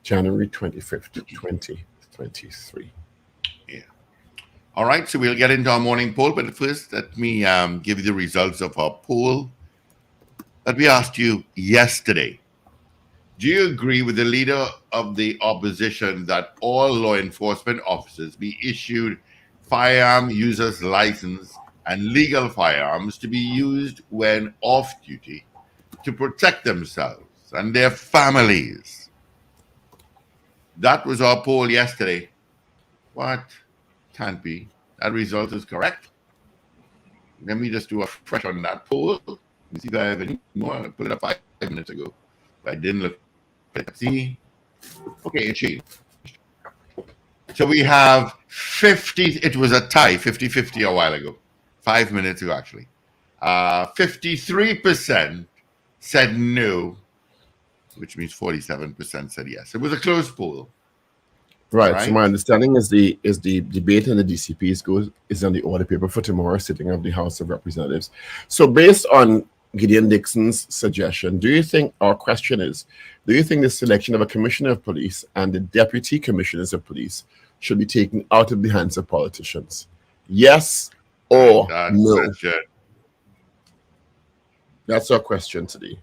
January 25th, 2023. Yeah. All right, so we'll get into our morning poll, but first let me give you the results of our poll that we asked you yesterday. Do you agree with the leader of the opposition that all law enforcement officers be issued firearm users license and legal firearms to be used when off duty to protect themselves and their families? That was our poll yesterday. What? Can't be. That result is correct. Let me just do a fresh on that poll. Let me see if I have any more. I put it up 5 minutes ago. But I didn't look. Let's see. Okay, it changed. So we have 50. It was a tie, 50-50 a while ago. 5 minutes ago, actually. 53% said no, which means 47% said yes. It was a close poll. Right. So my understanding is the debate on the DCP is on the order paper for tomorrow's sitting of the House of Representatives. So based on Gideon Dixon's suggestion, do you think the selection of a commissioner of police and the deputy commissioners of police should be taken out of the hands of politicians? Yes or no? That's our question today.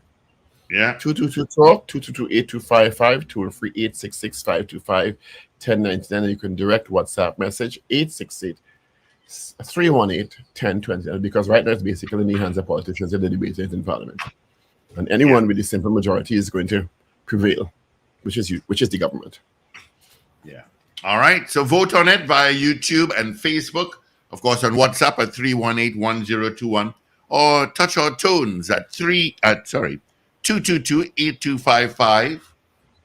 Yeah. 222-TALK, 222-8255, toll-free 866-525-1099. And you can direct WhatsApp message 868-318-1020. Because right now it's basically in the hands of politicians and the debaters in Parliament. And anyone with a simple majority is going to prevail, which is the government. Yeah. All right. So vote on it via YouTube and Facebook. Of course, on WhatsApp at 318-1021. Or touch our tones at 222-8255.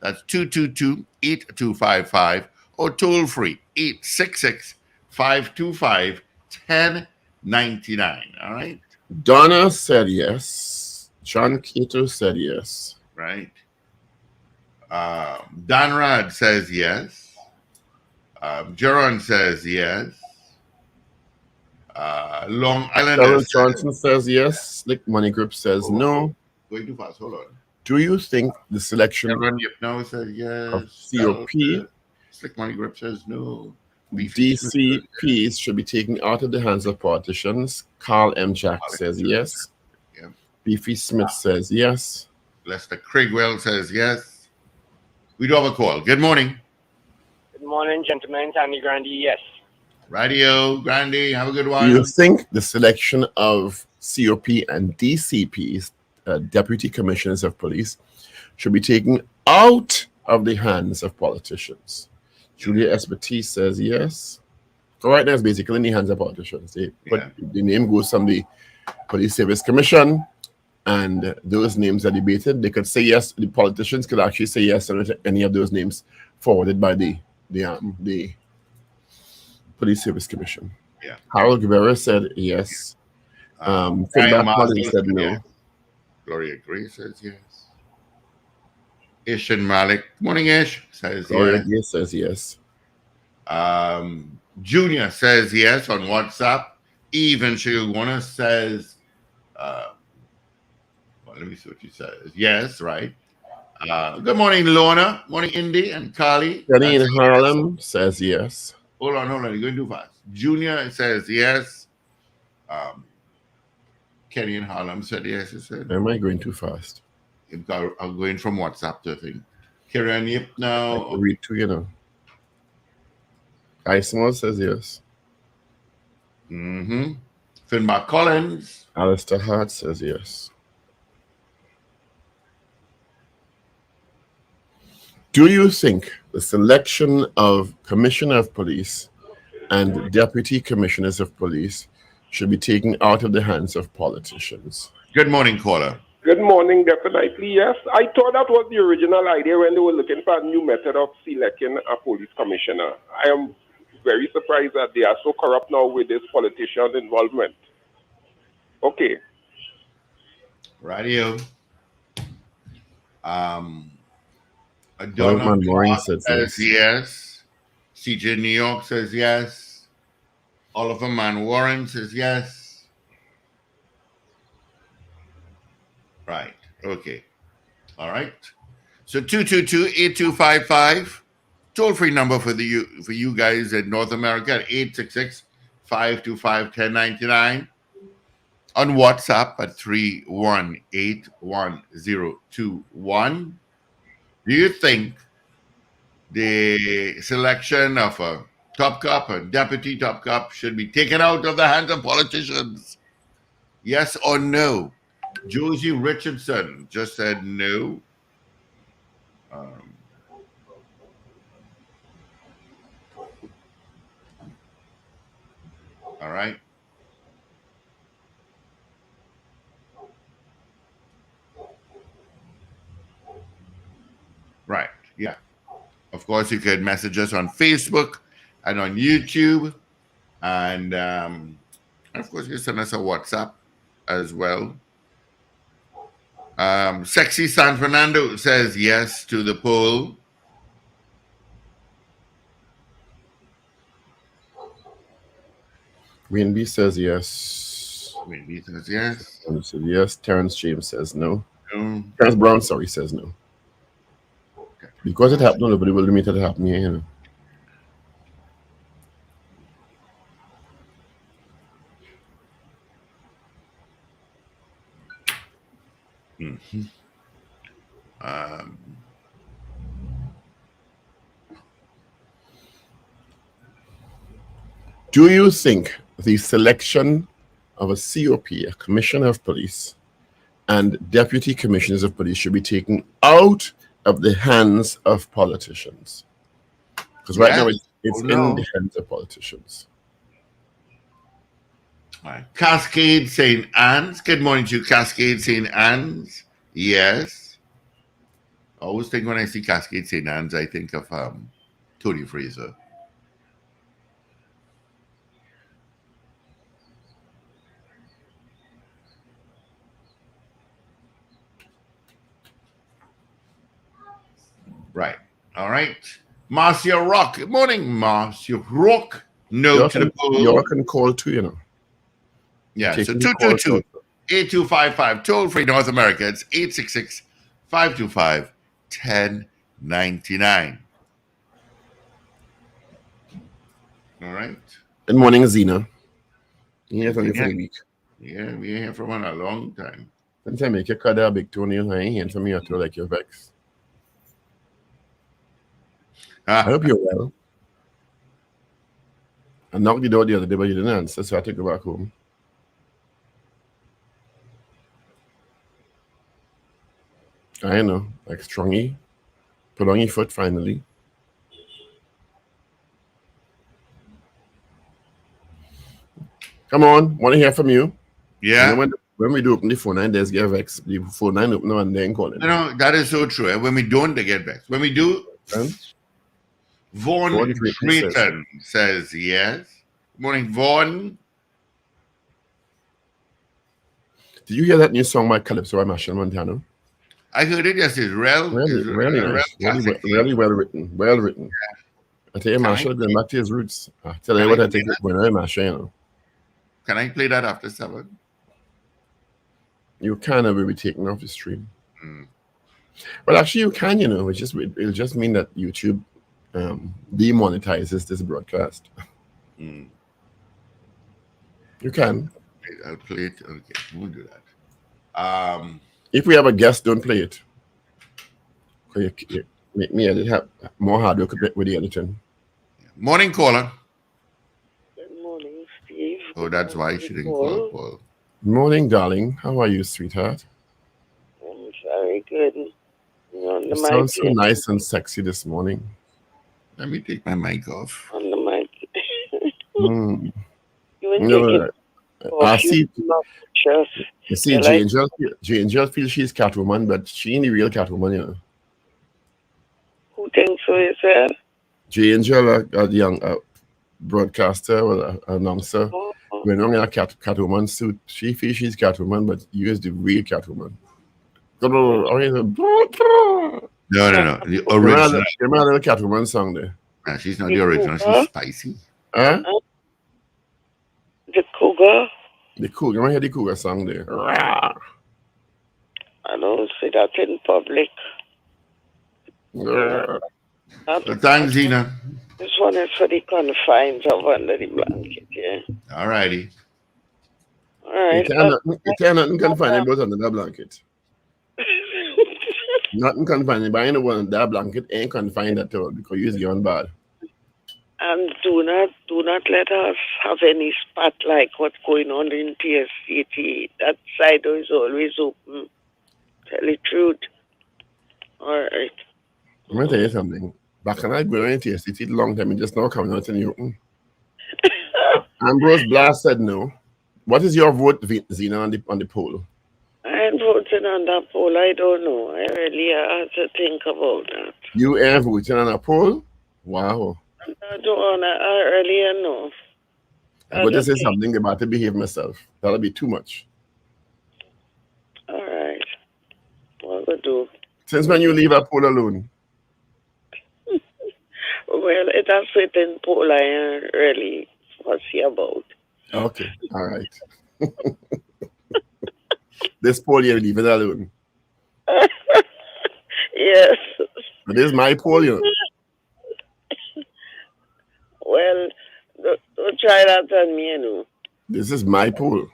That's 222-8255. Or toll free 866-525-1099. All right. Donna said yes. John Cato said yes. Right. Danrad says yes. Jeron says yes. Long Islander Cheryl says, Johnson says yes. Slick Money Grip says no. going too fast. Hold on. Do you think the selection Everyone Yipno says of yes. Carol COP says, Slick Money Grip says no. Beefy Smith says DCPs should be taken out of the hands of politicians? Carl M. Jack says yes. yeah. Beefy Smith says yes. Lester Crigwell says yes. We do have a call. Good morning. Good morning, gentlemen. Tammy Grandy, yes. Radio Grandy, have a good Do one. you think the selection of COP and DCPs, Deputy Commissioners of Police, should be taken out of the hands of politicians? Julia Expertise says yes. So right now it's basically in the hands of politicians. They put the name goes from the Police Service Commission, and those names are debated. They could say yes. The politicians could actually say yes to any of those names forwarded by the Police Service Commission. Yeah. Harold Guevara said yes. Finback Collins said no. Yes. Gloria Gray says yes. Ish and Malik. Morning, Ish says Gloria yes. Gray says yes. Junior says yes on WhatsApp. Even Shigwana says, well, let me see what she says. Yes, right. Good morning, Lorna. Morning, Indy and Carly. Kenny in Harlem says yes. Hold on. You're going too fast. Junior says yes. Kenny in Harlem said yes. He said, Am I going too fast? I'm going from WhatsApp to thing. Kieran Yip now. I read two, you know. Small says yes. Mm-hmm. Finbar Collins. Alistair Hart says yes. Do you think the selection of Commissioner of Police and Deputy Commissioners of Police should be taken out of the hands of politicians? Good morning, caller. Good morning, definitely, yes. I thought that was the original idea when they were looking for a new method of selecting a police commissioner. I am very surprised that they are so corrupt now with this politician involvement. Okay. Radio. Wildman Mooring says yes. Yes. CJ New York says yes. Oliver Man Warren says yes. Right. Okay. All right. So 222-8255. Toll-free number for you guys in North America at 866-525-1099. On WhatsApp at 3181021. Do you think the selection of a top cop, a deputy top cop, should be taken out of the hands of politicians? Yes or no? Josie Richardson just said no. All right. Right. Yeah. Of course, you can message us on Facebook and on YouTube. And of course, you can send us a WhatsApp as well. Sexy San Fernando says yes to the poll. Wayne B says yes. Wayne B says yes. Says yes. Terrence James says no. No. Terrence Brown, sorry, says no. Okay. Because it happened, nobody will admit it happened here, you know. Mm-hmm. Do you think the selection of a COP, a Commissioner of Police, and Deputy Commissioners of Police should be taken out of the hands of politicians? Because right now it's in the hands of politicians. All right. Cascade St. Anne's. Good morning to Cascade St. Anne's. Yes. I always think when I see Cascade St. Anne's, I think of Tony Fraser. Right. All right. Marcia Rock. Good morning, Marcia Rock. No to the You all poll. can call too, you know. Yeah. So Taking the calls 222 also. 8255. Toll free North America. It's 866 525 1099. All right. Good morning, Zena. You hear from you for the week. Yeah, we ain't here from a long time. Since I make your cut a big toenail, I ain't hearing from you at all like you're vexed. I hope you're well. I knocked the door the other day, but you didn't answer, so I had to go back home. I know, like Strongy. Put on your foot finally. Come on, want to hear from you. Yeah. You know, when we do open the phone line, there's get vexed. The phone line open and then calling. No, that is so true. When we don't, they get vexed. When we do, Vaughn Drayton says yes. Good morning, Vaughn. Did you hear that new song by Calypso by Machel Montano? I heard it. Yes, it's really nice. Really well written. Well written. Yeah. I tell you, Machel going back to his roots. I tell you what I think when I'm Machel, you know. Can I play that after 7? You kind of will be taken off the stream. But actually, you can, you know. It'll just mean that YouTube demonetizes this broadcast. You can. I'll play it. Okay, we'll do that. If we have a guest, don't play it. You make me edit have more hard work with the editing. Morning, caller. Good morning, Steve. Oh, that's why she didn't call Paul. Morning, darling. How are you, sweetheart? I'm very good. You sound so nice and sexy this morning. Let me take my mic off. On the mic. I see. You see, J Angel feels she's Catwoman, but she ain't the real Catwoman, you know. Who thinks so, is that? J Angel, a young broadcaster or announcer, wearing a Catwoman suit. She feels she's Catwoman, but you is the real Catwoman. No. The original. Remember a little Catwoman song there? Nah, she's not the original. She's spicy. Huh? The Cougar? The Cougar. Remember the Cougar song there? I don't say that in public. Thanks, Gina. This one is for the confines of under the blanket, yeah. All righty. All right. You can't nothing confining but under that blanket. Nothing confining, but anyone that blanket ain't confined at all because you're gone bad. And do not let us have any spot like what's going on in TSCT. That side is always open. Tell the truth. All right. I'm going to tell you something. Back when I go into TSCT a long time, it just now coming out in the open. Ambrose Blast said no. What is your vote, Zena, on the poll? I ain't voting on that poll. I don't know. I really have to think about that. You ain't voting on a poll? Wow. I don't know. I really know. I'm going to say something about to behave myself. That'll be too much. All right. What will do? Since when you leave a poll alone? Well, it has certain poll I ain't really fussy about. Okay. All right. This poll, you leave it alone. Yes. But this is my poll, you know. Well, don't try that on me, you know. This is my poll.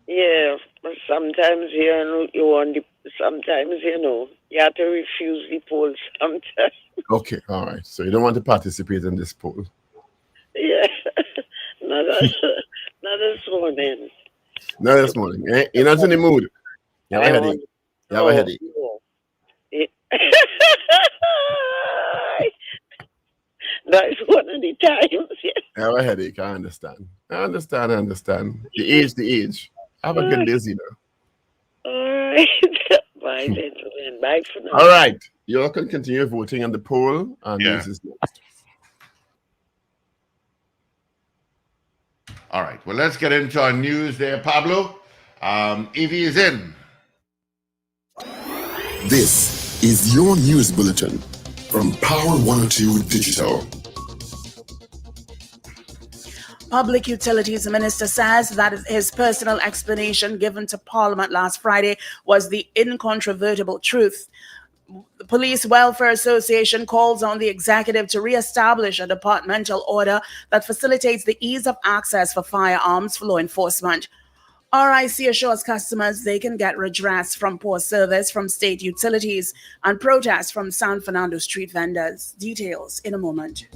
Yeah, but sometimes you want sometimes, you have to refuse the poll sometimes. Okay, all right. So you don't want to participate in this poll? Yeah. Not this morning. Not this morning. You're not in the mood. You have a headache. You have a headache. That's one of the times. Yeah. I have a headache. I understand. I understand. The age. Have a good day, Zena. All right. Bye, gentlemen. Bye for now. All right. You all can continue voting on the poll, and this is next. All right. Well, let's get into our news there, Pablo. Evie is in. This is your news bulletin from Power 102 Digital. Public Utilities Minister says that his personal explanation given to Parliament last Friday was the incontrovertible truth. The Police Welfare Association calls on the executive to re-establish a departmental order that facilitates the ease of access for firearms for law enforcement. RIC assures customers they can get redress from poor service from state utilities and protests from San Fernando street vendors. Details in a moment.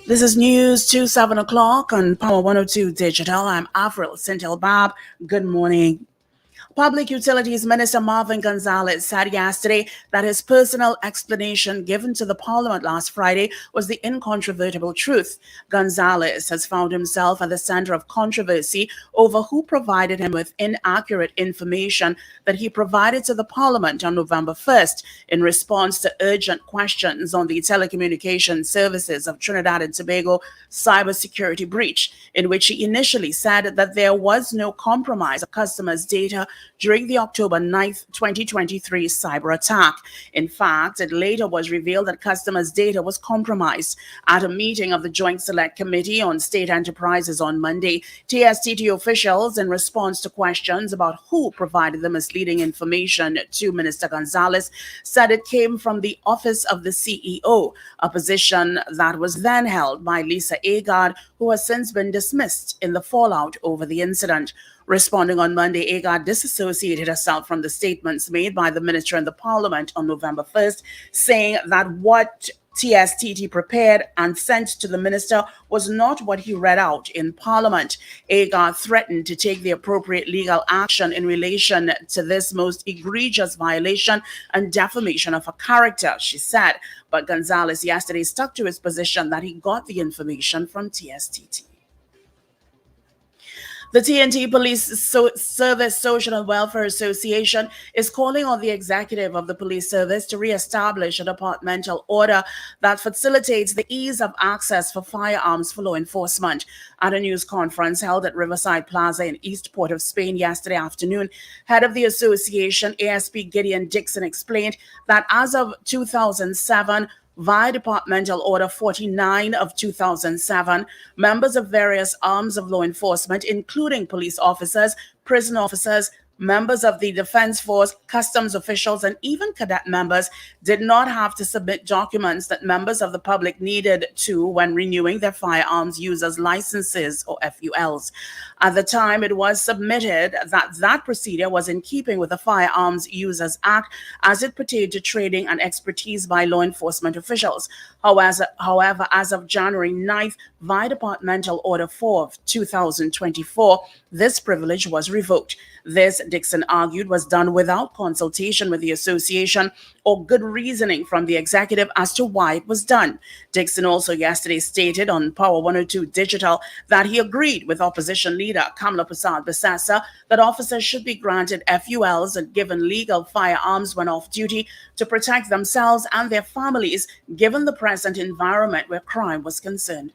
This is news to 7 o'clock on Power 102 Digital. I'm Avril Sintel-Bab. Good morning. Public Utilities Minister Marvin Gonzalez said yesterday that his personal explanation given to the Parliament last Friday was the incontrovertible truth. Gonzalez has found himself at the center of controversy over who provided him with inaccurate information that he provided to the Parliament on November 1st in response to urgent questions on the telecommunications services of Trinidad and Tobago cybersecurity breach, in which he initially said that there was no compromise of customers' data during the October 9th, 2023 cyber attack. In fact, it later was revealed that customers' data was compromised. At a meeting of the Joint Select Committee on State Enterprises on Monday, TSTT officials, in response to questions about who provided the misleading information to Minister Gonzalez, said it came from the Office of the CEO, a position that was then held by Lisa Agard, who has since been dismissed in the fallout over the incident. Responding on Monday, Agard disassociated herself from the statements made by the minister in the Parliament on November 1st, saying that what TSTT prepared and sent to the minister was not what he read out in Parliament. Agard threatened to take the appropriate legal action in relation to this most egregious violation and defamation of her character, she said. But Gonzalez yesterday stuck to his position that he got the information from TSTT. The TNT Police Service Social and Welfare Association is calling on the executive of the police service to re-establish a departmental order that facilitates the ease of access for firearms for law enforcement. At a news conference held at Riverside Plaza in East Port of Spain yesterday afternoon, head of the association, ASP Gideon Dixon, explained that as of 2007, via Departmental Order 49 of 2007, members of various arms of law enforcement, including police officers, prison officers, members of the Defense Force, customs officials, and even cadet members did not have to submit documents that members of the public needed to when renewing their firearms users licenses or FULs. At the time, it was submitted that procedure was in keeping with the Firearms Users Act as it pertained to training and expertise by law enforcement officials. However, as of January 9th, via Departmental Order 4 of 2024, this privilege was revoked. This, Dixon argued, was done without consultation with the association or good reasoning from the executive as to why it was done. Dixon also yesterday stated on Power 102 Digital that he agreed with opposition leader Kamla Prasad-Bissessa that officers should be granted FULs and given legal firearms when off duty to protect themselves and their families, given the present environment where crime was concerned.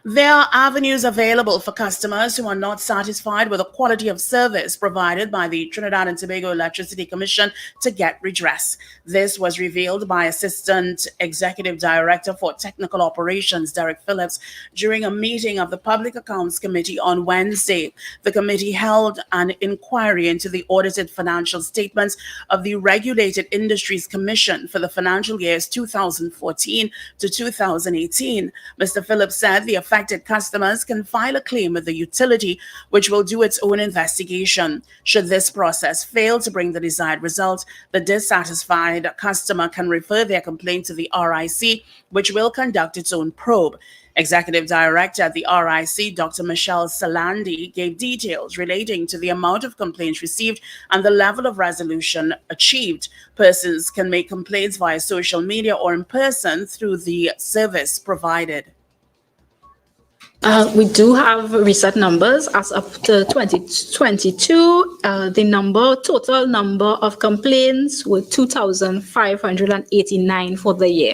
There are avenues available for customers who are not satisfied with the quality of service provided by the Trinidad and Tobago Electricity Commission to get redress. This was revealed by Assistant Executive Director for Technical Operations, Derek Phillips, during a meeting of the Public Accounts Committee on Wednesday. The committee held an inquiry into the audited financial statements of the Regulated Industries Commission for the financial years 2014 to 2018. Mr. Phillips said the affected customers can file a claim with the utility, which will do its own investigation. Should this process fail to bring the desired result, the dissatisfied customer can refer their complaint to the RIC, which will conduct its own probe. Executive Director at the RIC, Dr. Michelle Salandi, gave details relating to the amount of complaints received and the level of resolution achieved. Persons can make complaints via social media or in person through the service provided. We do have recent numbers as up to 2022. The total number of complaints were 2,589 for the year.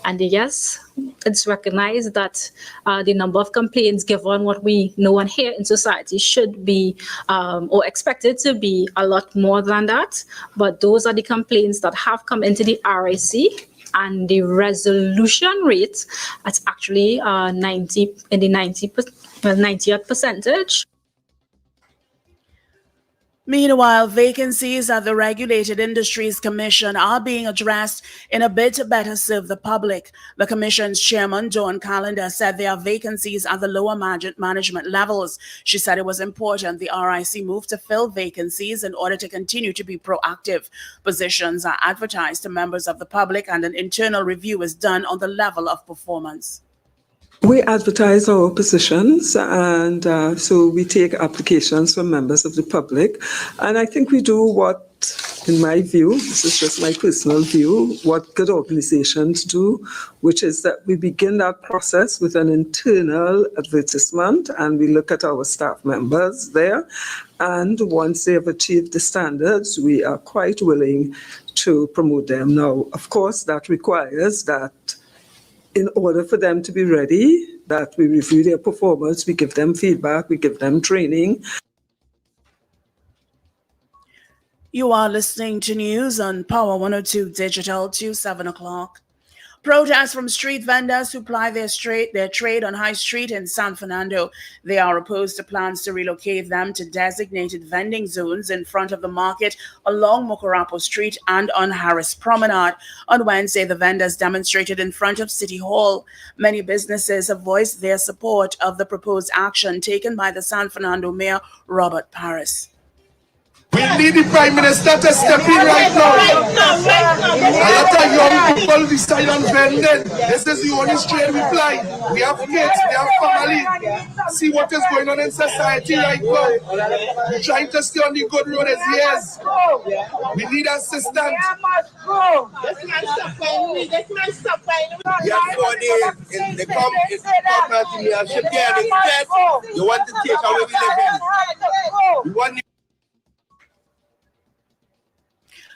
And yes, it's recognized that the number of complaints, given what we know and hear in society, should be or expected to be a lot more than that. But those are the complaints that have come into the RIC. And the resolution rate is actually 90th percentage. Meanwhile, vacancies at the Regulated Industries Commission are being addressed in a bid to better serve the public. The Commission's chairman, Dawn Callender, said there are vacancies at the lower management levels. She said it was important the RIC move to fill vacancies in order to continue to be proactive. Positions are advertised to members of the public and an internal review is done on the level of performance. We advertise our positions, and so we take applications from members of the public. And I think we do what, in my view, this is just my personal view, what good organizations do, which is that we begin that process with an internal advertisement, and we look at our staff members there. And once they have achieved the standards, we are quite willing to promote them. Now, of course, that requires that in order for them to be ready, that we review their performance, we give them feedback, we give them training. You are listening to news on Power 102 Digital to 7 o'clock. Protests from street vendors who ply their trade on High Street in San Fernando. They are opposed to plans to relocate them to designated vending zones in front of the market along Mokorapo Street and on Harris Promenade. On Wednesday, the vendors demonstrated in front of City Hall. Many businesses have voiced their support of the proposed action taken by the San Fernando Mayor, Robert Paris. We need the Prime Minister to step in right now. A lot of young people decide on vending. This is the only trade we fly. We have kids, we have family. See what is going on in society right now. We're trying to stay on the good road as years. We need assistance. Yes, for the government leadership here, you want to take away the living. We want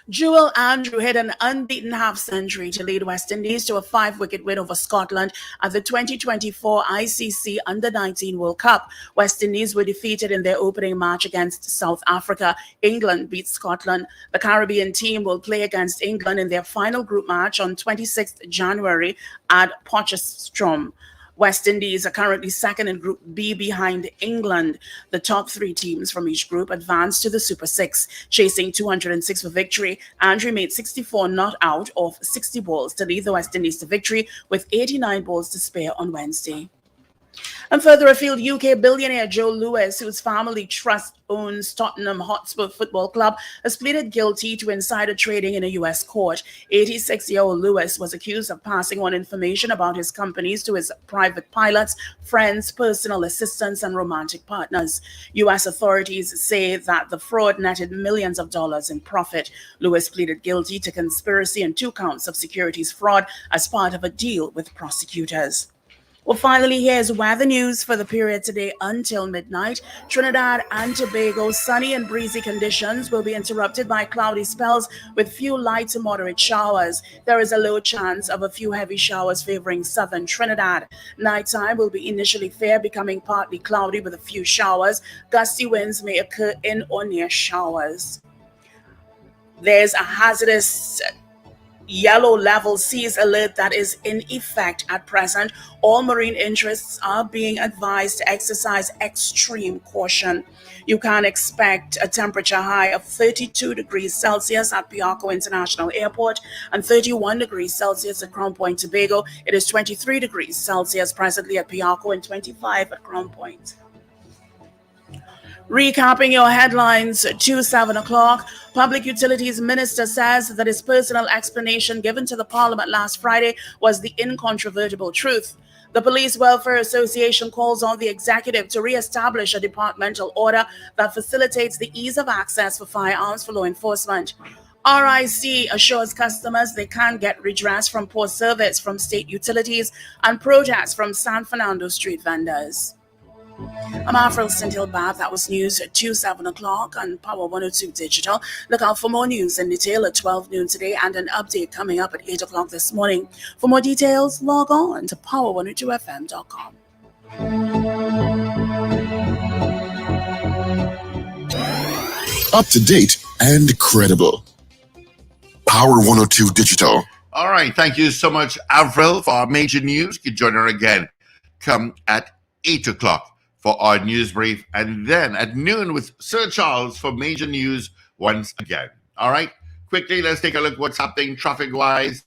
Jewel Andrew hit an unbeaten half-century to lead West Indies to a 5-wicket win over Scotland at the 2024 ICC Under-19 World Cup. West Indies were defeated in their opening match against South Africa. England beat Scotland. The Caribbean team will play against England in their final group match on 26th January at Potchefstroom. West Indies are currently second in Group B behind England. The top 3 teams from each group advanced to the Super 6. Chasing 206 for victory, Andrew made 64 not out of 60 balls to lead the West Indies to victory with 89 balls to spare on Wednesday. And further afield, UK billionaire Joe Lewis, whose family trust owns Tottenham Hotspur Football Club, has pleaded guilty to insider trading in a U.S. court. 86-year-old Lewis was accused of passing on information about his companies to his private pilots, friends, personal assistants, and romantic partners. U.S. authorities say that the fraud netted millions of dollars in profit. Lewis pleaded guilty to conspiracy and 2 counts of securities fraud as part of a deal with prosecutors. Well, finally, here's weather news for the period today until midnight. Trinidad and Tobago, sunny and breezy conditions will be interrupted by cloudy spells with few light to moderate showers. There is a low chance of a few heavy showers favoring southern Trinidad. Nighttime will be initially fair, becoming partly cloudy with a few showers. Gusty winds may occur in or near showers. There's a hazardous yellow level seas alert that is in effect at present. All marine interests are being advised to exercise extreme caution. You can expect a temperature high of 32 degrees Celsius at Piarco International Airport and 31 degrees Celsius at Crown Point, Tobago. It is 23 degrees Celsius presently at Piarco and 25 at Crown Point. Recapping your headlines to 7 o'clock, Public Utilities Minister says that his personal explanation given to the Parliament last Friday was the incontrovertible truth. The Police Welfare Association calls on the executive to re-establish a departmental order that facilitates the ease of access for firearms for law enforcement. RIC assures customers they can get redress from poor service from state utilities and protests from San Fernando street vendors. I'm Avril Sintil-Bab. That was news at 7 o'clock on Power 102 Digital. Look out for more news in detail at 12 noon today and an update coming up at 8 o'clock this morning. For more details, log on to power102fm.com. Up to date and credible. Power 102 Digital. All right. Thank you so much, Avril, for our major news. You can join her again. Come at 8 o'clock for our news brief, and then at noon with Sir Charles for major news once again. All right, quickly, let's take a look what's happening traffic-wise.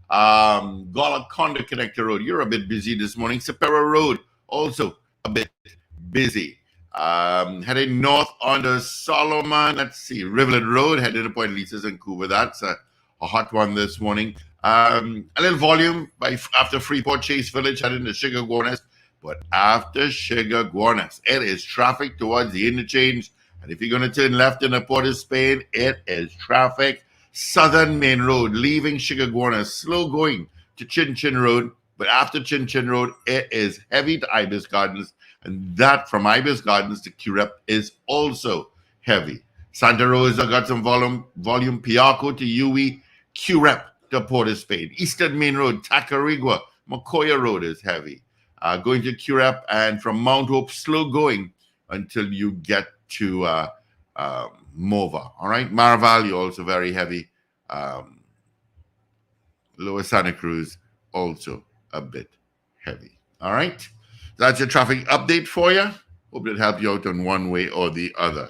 Golconda Connector Road, you're a bit busy this morning. Sapera Road, also a bit busy. Heading north on the Solomon, let's see, Riverland Road, heading to Point Lisa's and Vancouver. That's a hot one this morning. A little volume after Freeport Chase Village, heading to Sugar Guarnes. But after Sugar Guarnes, it is traffic towards the interchange. And if you're going to turn left into Port of Spain, it is traffic. Southern Main Road, leaving Sugar Guarnes, slow going to Chin Chin Road. But after Chin Chin Road, it is heavy to Ibis Gardens. And that from Ibis Gardens to Curep is also heavy. Santa Rosa got some volume. Piarco to Uwe, Curep to Port of Spain. Eastern Main Road, Tacarigua, Macoya Road is heavy. Going to Curep, and from Mount Hope, slow going until you get to Mova. All right, Maraval, you're also very heavy. Lower Santa Cruz, also a bit heavy. All right, that's your traffic update for you. Hope it helped you out in one way or the other.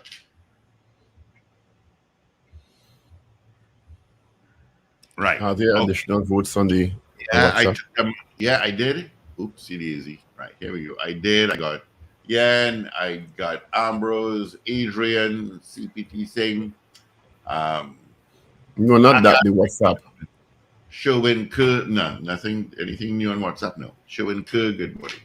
Right. Are there additional votes on the Yeah, I did. Oopsie daisy. Right, here we go. I got Yen, I got Ambrose, Adrian, CPT Singh. No, not that, the WhatsApp. Showin Kerr, no, anything new on WhatsApp? No. Showin Kerr, good morning.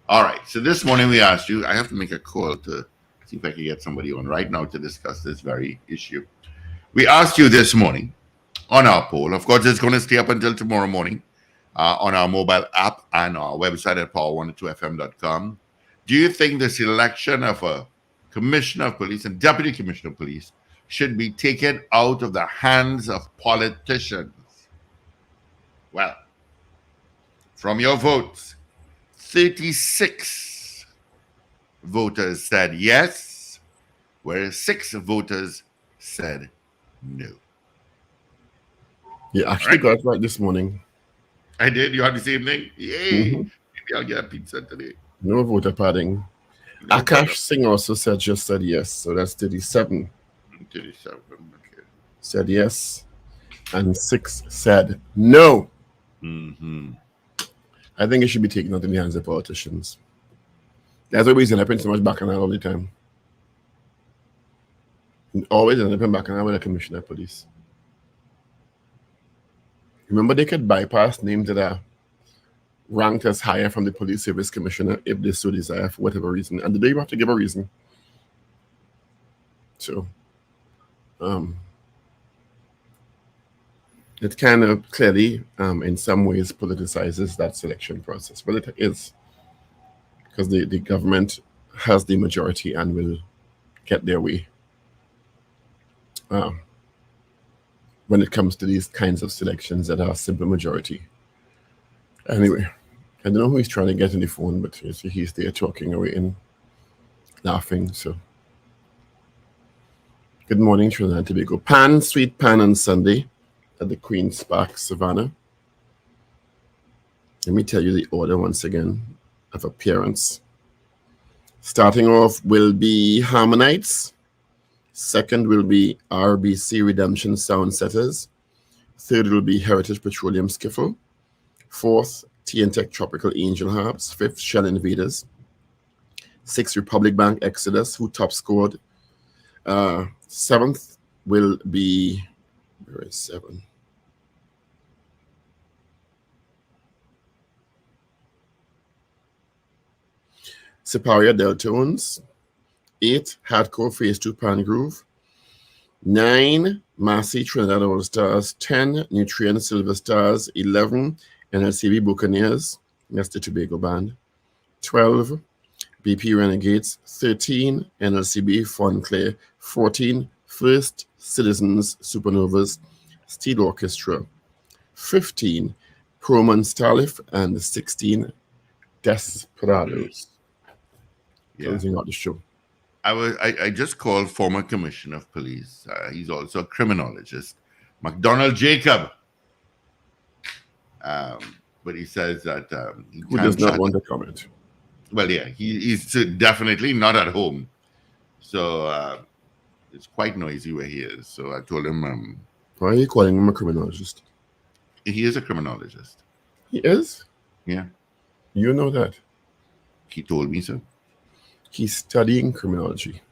All right, so this morning we asked you, I have to make a call to see if I can get somebody on right now to discuss this very issue. We asked you this morning on our poll. Of course, it's going to stay up until tomorrow morning. On our mobile app and our website at power102fm.com. Do you think the selection of a commissioner of police and deputy commissioner of police should be taken out of the hands of politicians? Well, from your votes, 36 voters said yes, whereas 6 voters said no. You actually got it right this morning. I did. You had the same thing? Yay. Maybe I'll get a pizza today. No voter padding. Akash Singh also said yes. So that's 37. 37. Okay. Said yes. And 6 said no. Mm-hmm. I think it should be taken out in the hands of politicians. That's the reason I print so much bacchanal all the time. Always end up in bacchanal with a commissioner of police. Remember, they could bypass names that are ranked as higher from the police service commissioner if they so desire for whatever reason. And they don't even have to give a reason. So, it kind of clearly, in some ways, politicizes that selection process. Well, it is. Because the government has the majority and will get their way. When it comes to these kinds of selections that are simple majority. Anyway, I don't know who he's trying to get on the phone, but he's there talking away and laughing. So, good morning, Trinidad and Tobago. Sweet pan on Sunday. at the Queen's Park, Savannah. Let me tell you the order once again of appearance. Starting off will be Harmonites. Second will be RBC Redemption Soundsetters. Third will be Heritage Petroleum Skiffle. Fourth, T&Tech Tropical Angel Harps. Fifth, Shell Invaders. Sixth, Republic Bank Exodus, who top scored. Seventh will be, where is 7? Siparia Deltones. 8, Hardcore Phase 2 Pan Groove. 9, Massey Trinidad All Stars. 10, Nutrient Silver Stars. 11, NLCB Buccaneers. That's the Tobago band. 12, BP Renegades. 13, NLCB Fonclair. 14, First Citizens Supernovas Steel Orchestra. 15, Proman Starliff. And 16, Desperados. Closing out the show. I just called former commissioner of police. He's also a criminologist, McDonald Jacob. But he says that he Who does not want to comment? Well, yeah, he's definitely not at home. So it's quite noisy where he is. So I told him. Why are you calling him a criminologist? He is a criminologist. He is? Yeah. You know that? He told me so. He's studying criminology.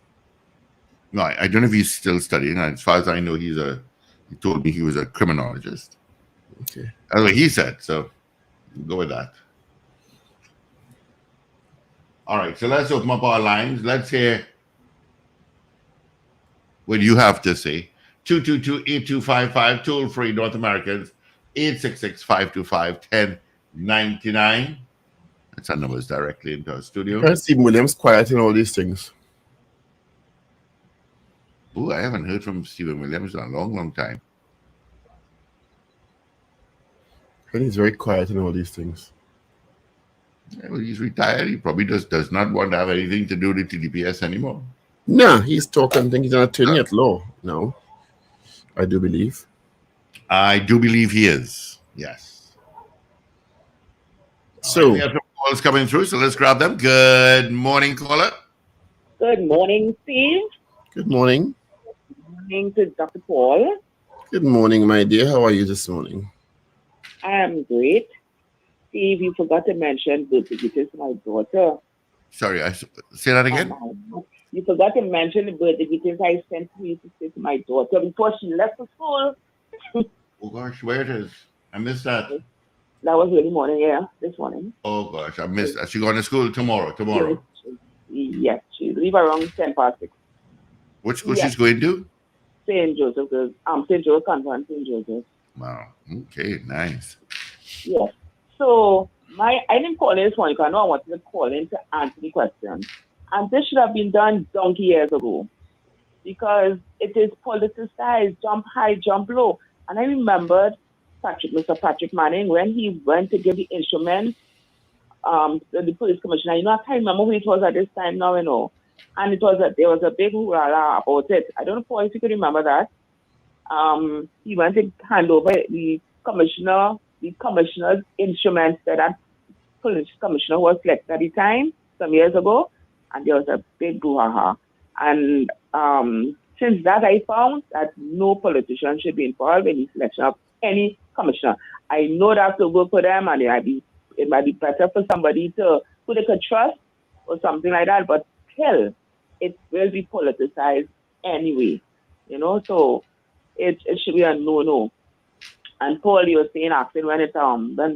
No, I don't know if he's still studying. As far as I know, he told me he was a criminologist. Okay. That's what he said. So go with that. All right. So let's open up our lines. Let's hear what you have to say. 222-8255, toll free North Americans, 866-525-1099. That's our numbers directly into our studio. I Stephen Williams quiet in all these things. Oh, I haven't heard from Stephen Williams in a long, long time. And he's very quiet in all these things. Yeah, well, he's retired. He probably does not want to have anything to do with TDPS anymore. No, he's talking. I think he's an attorney at law now. I do believe. I do believe he is. Yes. So we have some calls coming through, so let's grab them. Good morning, caller. Good morning, Steve. Good morning. Good morning to Dr. Paul. Good morning, my dear. How are you this morning? I am great. Steve, you forgot to mention birthday greetings to my daughter. Sorry, say that again. You forgot to mention the birthday greetings I sent to say to my daughter before she left for school. Oh gosh, where it is? I missed that. That was early morning, yeah, this morning. Oh gosh, I missed that. She going to school tomorrow. Yes, she leave around 10:06. Which school she's going to? St. Joseph, St. Joseph Convent, St. Joseph. Wow. Okay, nice. Yes. So I didn't call in this morning because I know I wanted to call in to answer the question. And this should have been done donkey years ago because it is politicized, jump high, jump low. And I remembered Mr. Patrick Manning when he went to give the instrument to the police commissioner. I can't remember who it was at this time now, And it was there was a big hoorah about it. I don't know, Paul, if you could remember that. He went to hand over the commissioner's instruments that police commissioner was elected at the time, some years ago. And there was a big brouhaha. And since that, I found that no politician should be involved in the selection of any commissioner. I know that to work for them, and it might be better for somebody who they could trust or something like that. But still, it will be politicized anyway. So it should be a no-no. And Paul, you were saying, asking when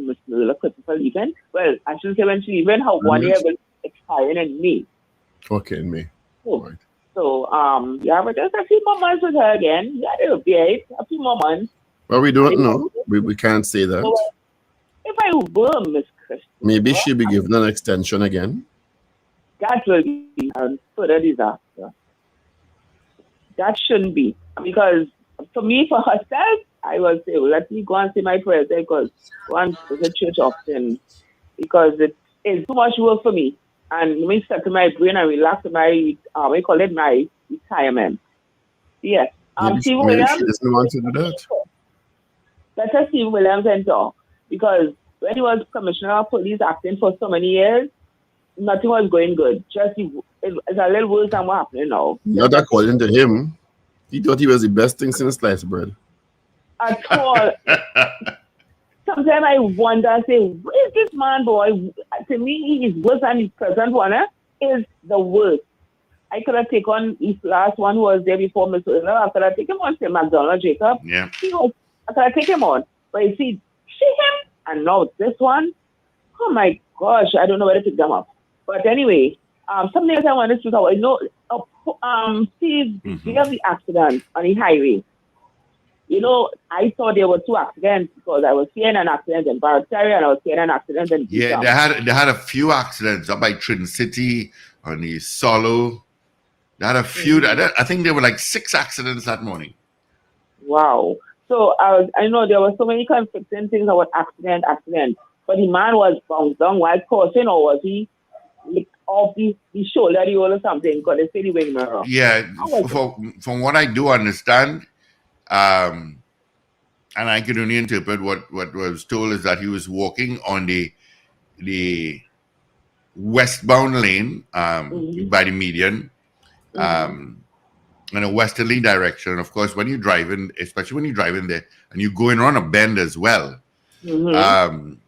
Miss Miller Christopher leaving. Well, I shouldn't say when she leaving. Her 1 year will expire in May. Okay, in May. Right. So, but just a few more months with her again. Yeah, it'll be right. A few more months. Well, we don't know. We can't say that. So, if I were Miss Christopher, maybe she'll be given an extension again. That will be a further disaster. That shouldn't be. Because for herself, I will say, let me go and say my prayers there because one to the church often because it is too much work for me. And let me settle my brain and relax my, my retirement. Yes. Maybe she doesn't want to do that. let us see Williams enter. Because when he was commissioner of police acting for so many years, nothing was going good. It's a little worse than what's happening now. Not according to him. He thought he was the best thing since sliced bread. At all. Sometimes I wonder, say, where is this man, boy? To me, he is worse than his present one. Is the worst. I could have taken his last one who was there before Mr. Wendell. I could have taken him on, say, McDonald Jacob. Yeah. I could have taken him on. But you see him, and now this one, oh my gosh, I don't know where to pick them up. But anyway, something else I wanted to talk about. Steve, we have the accident on the highway. I thought there were 2 accidents because I was seeing an accident in Barataria and I was seeing an accident in Yeah, they had a few accidents up by Trinidad City on the Solo. They had a few. I think there were like 6 accidents that morning. Wow. So I know there were so many conflicting things about accident. But the man was bounced down while crossing, or was he off the shoulder or something? Because they say the wing mirror. Yeah, from what I do understand, and I can only interpret what was told, is that he was walking on the westbound lane by the median, in a westerly direction. Of course, when you're driving, especially when you're driving there, and you're going around a bend as well, and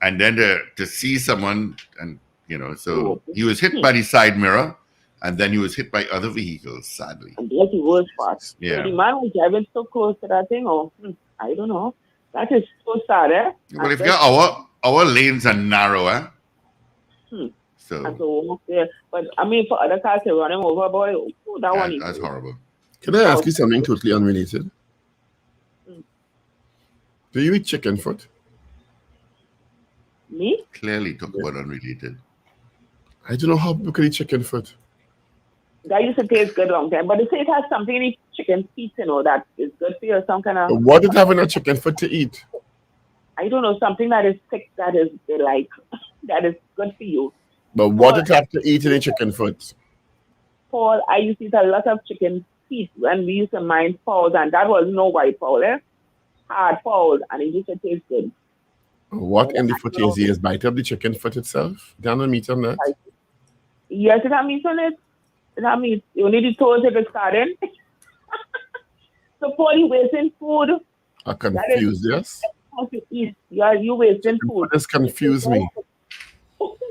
then to see someone, and so he was hit by the side mirror, and then he was hit by other vehicles, sadly. And that's the worst part. Yeah. So the man was driving so close to that thing, I don't know. That is so sad, Well, if our lanes are narrow, So, yeah. But I mean, for other cars to run him over, boy, that's horrible. Can I ask you something totally unrelated? Do you eat chicken foot? Me? Clearly talk about unrelated. I don't know how people can eat chicken foot. That used to taste good long time, but they say it has something in it, chicken feet, that is good for you, some kind of... What did having a chicken foot to eat? I don't know, something that is thick, that is like, that is good for you. But what did you have to eat in a chicken foot? Paul, I used to eat a lot of chicken feet when we used to mine fowls, and that was no white fowl, hard fowl, and it used to taste good. What in the foot is bite up the chicken foot itself? Down the meat on that? Yes, it has meat on it. It has meat. You need the toes if it's starting. So, Paul, you wasting food. I'm confused, yes? How to eat. You wasting food. This confused me.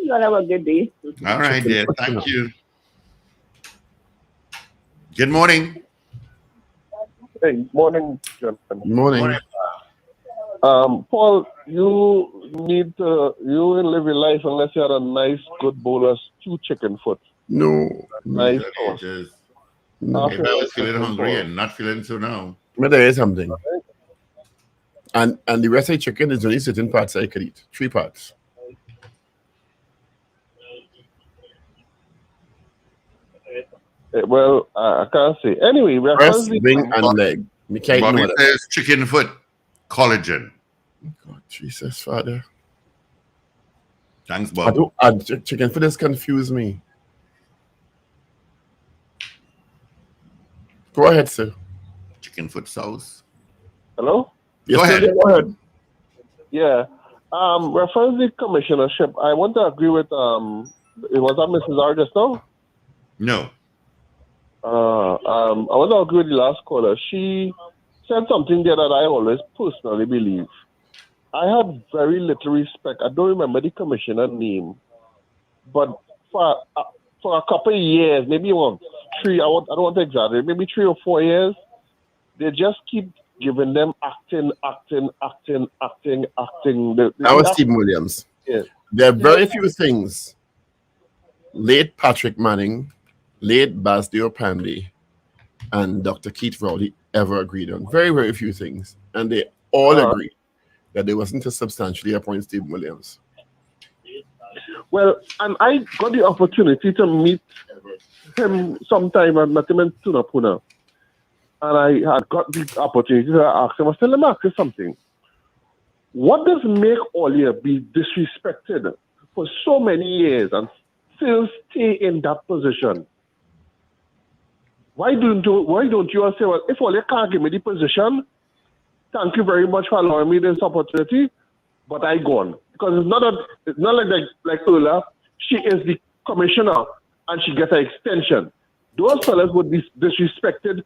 You'll have a good day. All right, dear. Thank you. Good morning. Hey, morning, gentlemen. Morning. Paul, you live your life unless you had a nice, good bowl of stew chicken foot. No. Nice sauce. If I was feeling hungry and not feeling so now. But there is something. And the rest of the chicken is only certain parts I could eat. 3 parts. Well, I can't say. Anyway, we're breast, wing, and leg. Bobby says chicken foot, collagen. God, Jesus, Father. Thanks, Bob. Chicken foot has confused me. Go ahead, sir. Chicken foot sauce. Hello? Yes, go ahead. Go ahead. Yeah. Referring to the commissionership, I want to agree with was that Mrs. R just now? No. I want to agree with the last caller. She said something there that I always personally believe. I had very little respect. I don't remember the commissioner name, but for a couple of years, maybe 3. I don't want to exaggerate. Maybe 3 or 4 years, they just keep giving them acting. That was Stephen Williams. Yeah. There are very few things late Patrick Manning, late Basdio Pandy, and Dr. Keith Rowley ever agreed on. Very, very few things. And they all agreed that there wasn't a substantially appointed Stephen Williams. Well, and I got the opportunity to meet him sometime. I met him in Tunapuna. And I had got the opportunity to ask him, I said, let me ask you something. What does make Olia be disrespected for so many years and still stay in that position? Why don't you all say, well, if Olia can't give me the position, thank you very much for allowing me this opportunity, but I gone. Because it's not like earlier, she is the commissioner and she gets an extension. Those fellas would be disrespected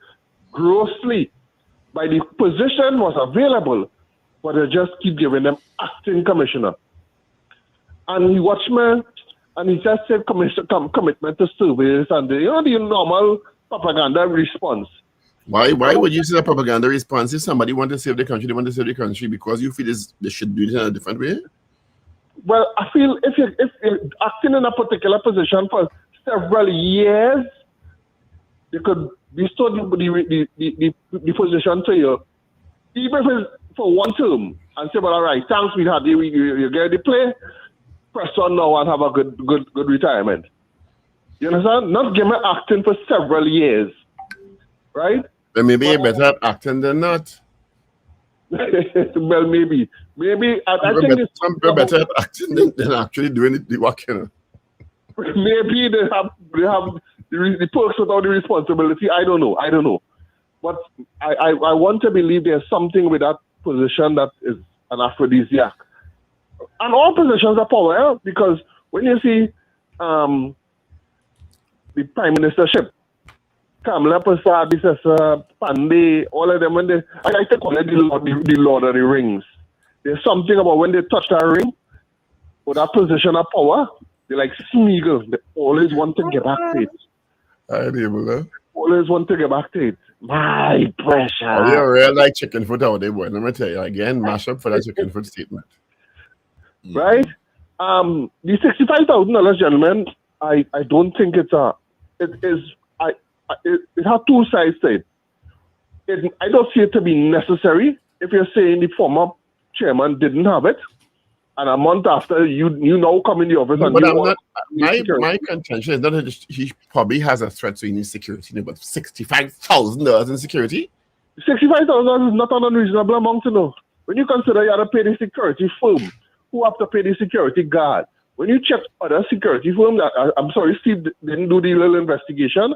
grossly by the position was available, but they just keep giving them acting commissioner. And he watched me, and he just said commitment to service and the normal propaganda response. Why would you say a propaganda response? If somebody want to save the country, they want to save the country because you feel they should do it in a different way? Well, I feel if you're acting in a particular position for several years, they could bestow the position to you, even if it's for one term, and say, well, all right, thanks, sweetheart, you get the play, press on now and have a good retirement. You understand? Not give me acting for several years, right? But maybe you're better at acting than not. Well, maybe. I think it's some people better at acting than actually doing the work, you know. Maybe they have the perks without the responsibility. I don't know. But I want to believe there's something with that position that is an aphrodisiac. And all positions are power, because when you see the prime ministership, Kamala Prasad, Pandey, all of them, when I think call it the Lord of the Rings. There's something about when they touch that ring, or that position of power, they're like Smeagol. They always want to get back to it. Always want to get back to it. My pressure. Oh, you're real like chicken foot out there, boy. Let me tell you again, mash up for that chicken foot statement. Right? The $65,000, gentlemen, I don't think it has two sides to it. I don't see it to be necessary. If you're saying the former chairman didn't have it, and a month after you now come in the office and my contention is not that he probably has a threat, so he needs security, but $65,000 in security? $65,000 is not an unreasonable amount to know. When you consider you have to pay the security firm, who have to pay the security guard. When you check other security firms, I'm sorry, Steve didn't do the little investigation,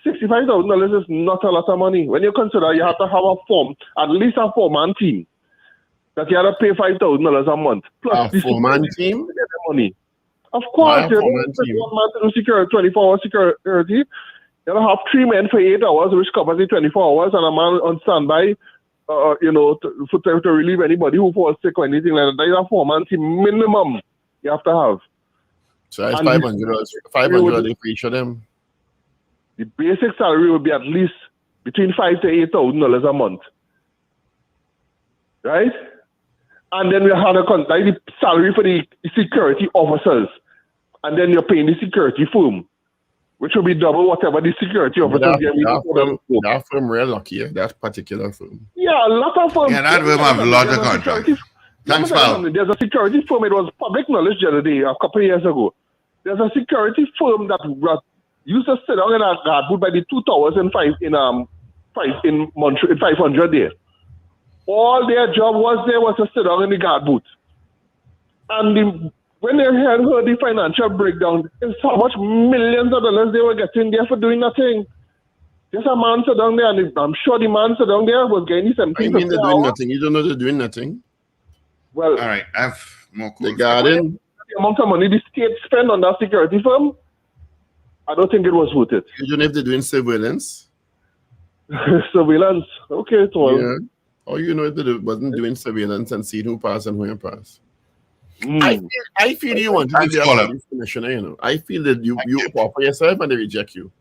$65,000 is not a lot of money. When you consider you have to have at least a four-man team, that you have to pay $5,000 a month. Plus a four-man team? Money. Of course, you have to do security, 24-hour security. You have 3 men for 8 hours, which covers the 24 hours, and a man on standby, to relieve anybody who falls sick or anything like that. That is a four-man team minimum you have to have. So that's $500 for each of them. The basic salary would be at least between $5,000 to $8,000 a month. Right? And then we have the salary for the security officers. And then you're paying the security firm, which will be double whatever the security officers get. That firm real lucky, that particular firm. Yeah, a lot of firms. Yeah, that firm have a lot of contracts. Thanks, pal. There's a security firm, it was public knowledge the other day, a couple of years ago. There's a security firm that used to sit down in a guard booth by the 2 towers in 500 there. All their job was to sit down in the guard booth. And when they heard the financial breakdown, it's how much millions of dollars they were getting there for doing nothing. There's a man sit down there, and I'm sure the man sit down there was getting something. I mean, they're doing nothing. You don't know they're doing nothing. Well, all right, I have more calls. The garden. The amount of money the state spent on that security firm, I don't think it was worth it. You don't know if they're doing surveillance? Surveillance? Okay, well. Yeah. Or you know if they wasn't doing surveillance and seeing who passed and who didn't pass. I feel you want to be a police commissioner, you know. I feel that you offer yourself and they reject you.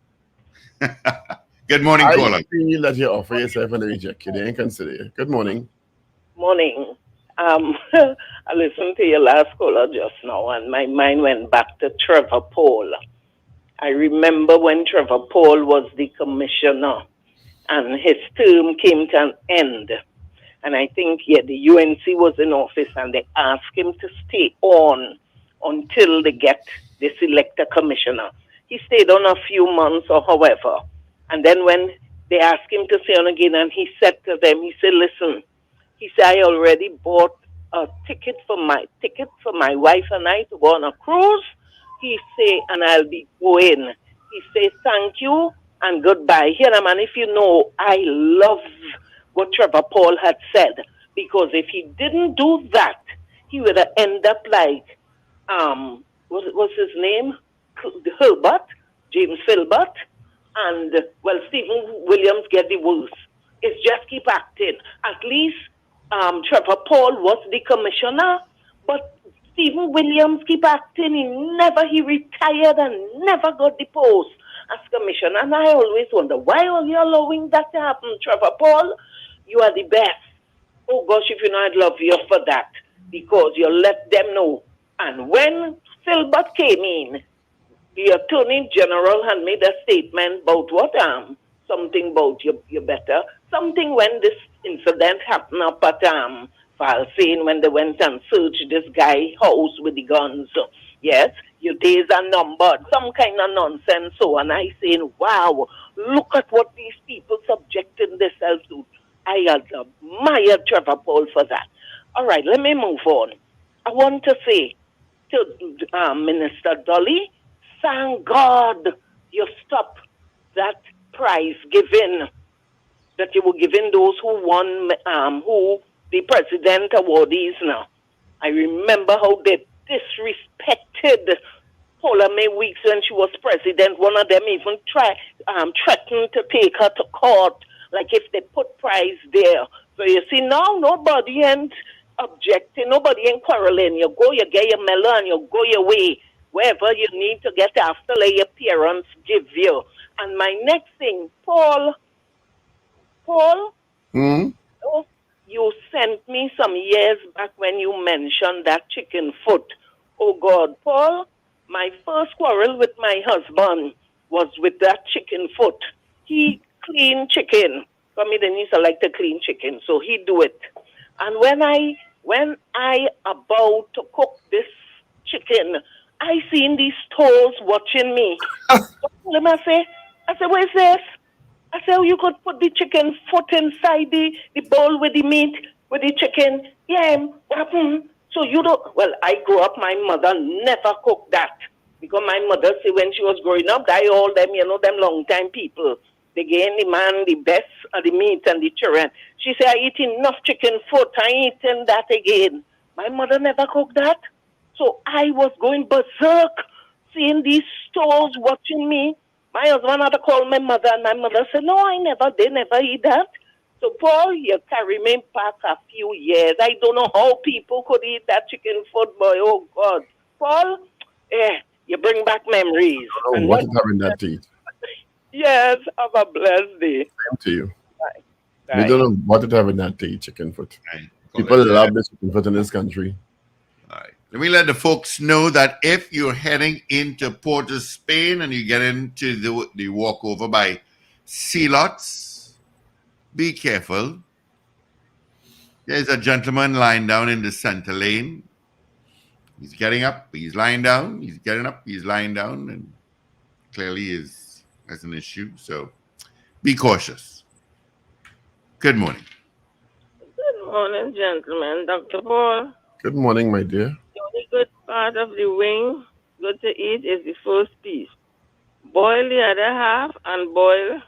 Good morning, caller. I feel that you offer yourself and they reject you. They ain't consider you. Good morning. Morning. I listened to your last caller just now, and my mind went back to Trevor Paul. I remember when Trevor Paul was the commissioner, and his term came to an end. And I think, the UNC was in office, and they asked him to stay on until they select a commissioner. He stayed on a few months or however. And then when they asked him to stay on again, and he said to them, he said, listen, he said, I already bought a ticket for my wife and I to go on a cruise. He said, and I'll be going. He said, thank you and goodbye. Here, man, if you know, I love what Trevor Paul had said. Because if he didn't do that, he would have ended up like, what's his name? Hilbert, James Filbert, and, well, Stephen Williams get the worst. It's just keep acting. At least Trevor Paul was the commissioner, but Stephen Williams keep acting. He retired and never got the post as commissioner. And I always wonder, why are you allowing that to happen, Trevor Paul? You are the best. Oh gosh, if you know, I'd love you for that, because you let them know. And when Filbert came in, the Attorney General had made a statement about what something about you better, something when this incident happened up at Falsane, when they went and searched this guy's house with the guns. Yes, your days are numbered, some kind of nonsense. So, and I saying, wow, look at what these people subjecting themselves to. I admire Trevor Paul for that. All right, let me move on. I want to say to Minister Dolly, thank God you stopped that prize giving that you were giving those who won, who the president awardees now. I remember how they disrespected Paula May Weeks when she was president. One of them even threatened to take her to court, like if they put prize there. So you see, now nobody ain't objecting, nobody ain't quarreling. You go, you get your melon, and you go your way. Wherever you need to get after, let your parents give you. And my next thing, Paul, oh, you sent me some years back when you mentioned that chicken foot. Oh God, Paul, my first quarrel with my husband was with that chicken foot. He clean chicken. For me, they used to like to clean chicken, so he do it. And when I about to cook this chicken, I seen these toes watching me. I say, what is this? I said, oh, you could put the chicken foot inside the bowl with the meat, with the chicken. Yeah, what happened? So you don't, well, I grew up, my mother never cooked that. Because my mother said when she was growing up, all them, them long time people, they gave the man the best of the meat and the children. She said, I eat enough chicken foot, I ain't eating that again. My mother never cooked that. So I was going berserk, seeing these stores watching me. My husband had to call my mother, and my mother said, no, they never eat that. So, Paul, you carry me back a few years. I don't know how people could eat that chicken foot, boy. Oh, God. Paul, you bring back memories. Oh, what is having that to eat? Yes, have a blessed day. Same to you. Bye. We don't know what is having that to eat, chicken foot. People love this chicken foot in this country. All right. Let me let the folks know that if you're heading into Port of Spain and you get into the walkover by Sea Lots, be careful. There's a gentleman lying down in the center lane. He's getting up, he's lying down, he's getting up, he's lying down, and clearly has an issue. So be cautious. Good morning. Good morning, gentlemen. Dr. Paul. Good morning, my dear. The only good part of the wing, good to eat, is the first piece. Boil the other half and boil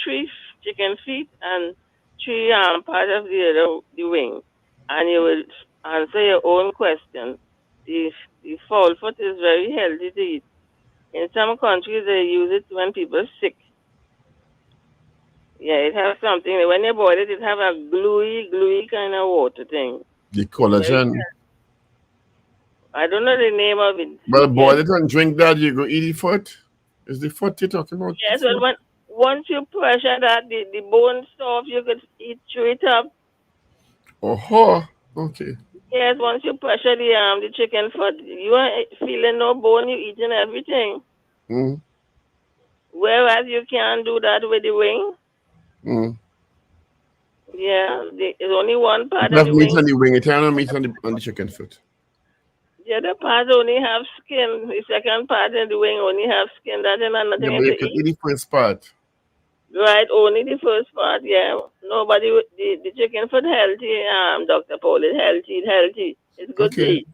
3 chicken feet and 3 part of the wing. And you will answer your own question. The fowl foot is very healthy to eat. In some countries, they use it when people are sick. Yeah, it has something. When you boil it, it have a gluey kind of water thing. The collagen. I don't know the name of it. Well, boil it and drink that, you go eat the foot. Is the foot you're talking about? Yes, well, once you pressure that, the bone stuff, you could eat through it up. Oh, okay. Yes, once you pressure the chicken foot, you are feeling no bone, you eating everything. Mm. Whereas you can't do that with the wing. Mm. Yeah, there's only one part Enough of the meat wing. on the wing, eternal meat on the chicken foot. The other part only have skin. The second part of the wing only have skin. That is nothing Yeah, but you can eat the first part. Right, only the first part, yeah. Nobody, the chicken foot healthy, Dr. Paul, is healthy, it's good to eat.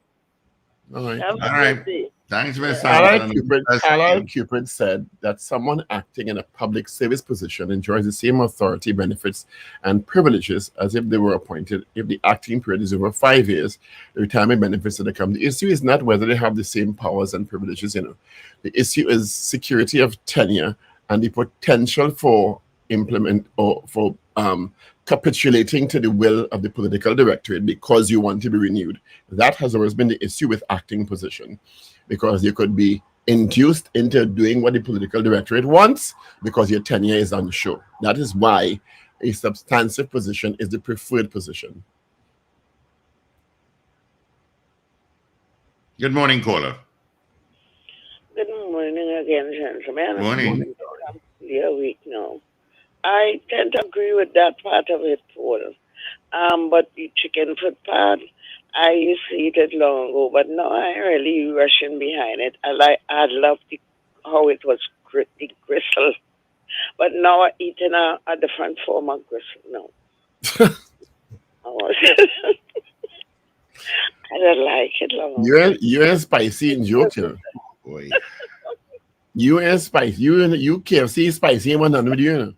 All right. Have a All right. good day. Thanks, Miss Allied Sampson. Cupid said that someone acting in a public service position enjoys the same authority, benefits, and privileges as if they were appointed. If the acting period is over 5 years, the retirement benefits that come. The issue is not whether they have the same powers and privileges, The issue is security of tenure and the potential for capitulating to the will of the political directorate because you want to be renewed. That has always been the issue with acting position, because you could be induced into doing what the political directorate wants because your tenure is unsure. That is why a substantive position is the preferred position. Good morning, caller. Good morning again, gentlemen. Morning. I'm clear week now. I tend to agree with that part of it, Paul. But the chicken foot part, I used to eat it long ago, but now I really rushing behind it. I love how it was the gristle, but now I'm eating a different form of gristle now. I don't like it long. You ain't spicy in joke, Boy. You ain't spicy. You KFC spicy and none with you.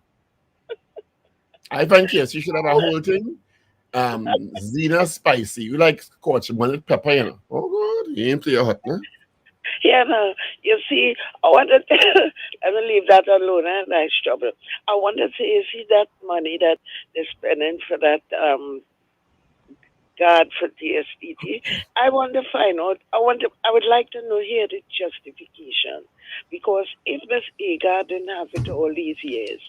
I think KFC should have a whole thing. Zena spicy. You like scotch bonnet pepper, Oh God, you ain't play a hot, huh? Yeah, no. You see, I wanted to let me leave that alone. Nice trouble. I wanted to you see that money that they're spending for that guard for TSTT. I want to find out. I would like to know here the justification, because if Miss Agar didn't have it all these years,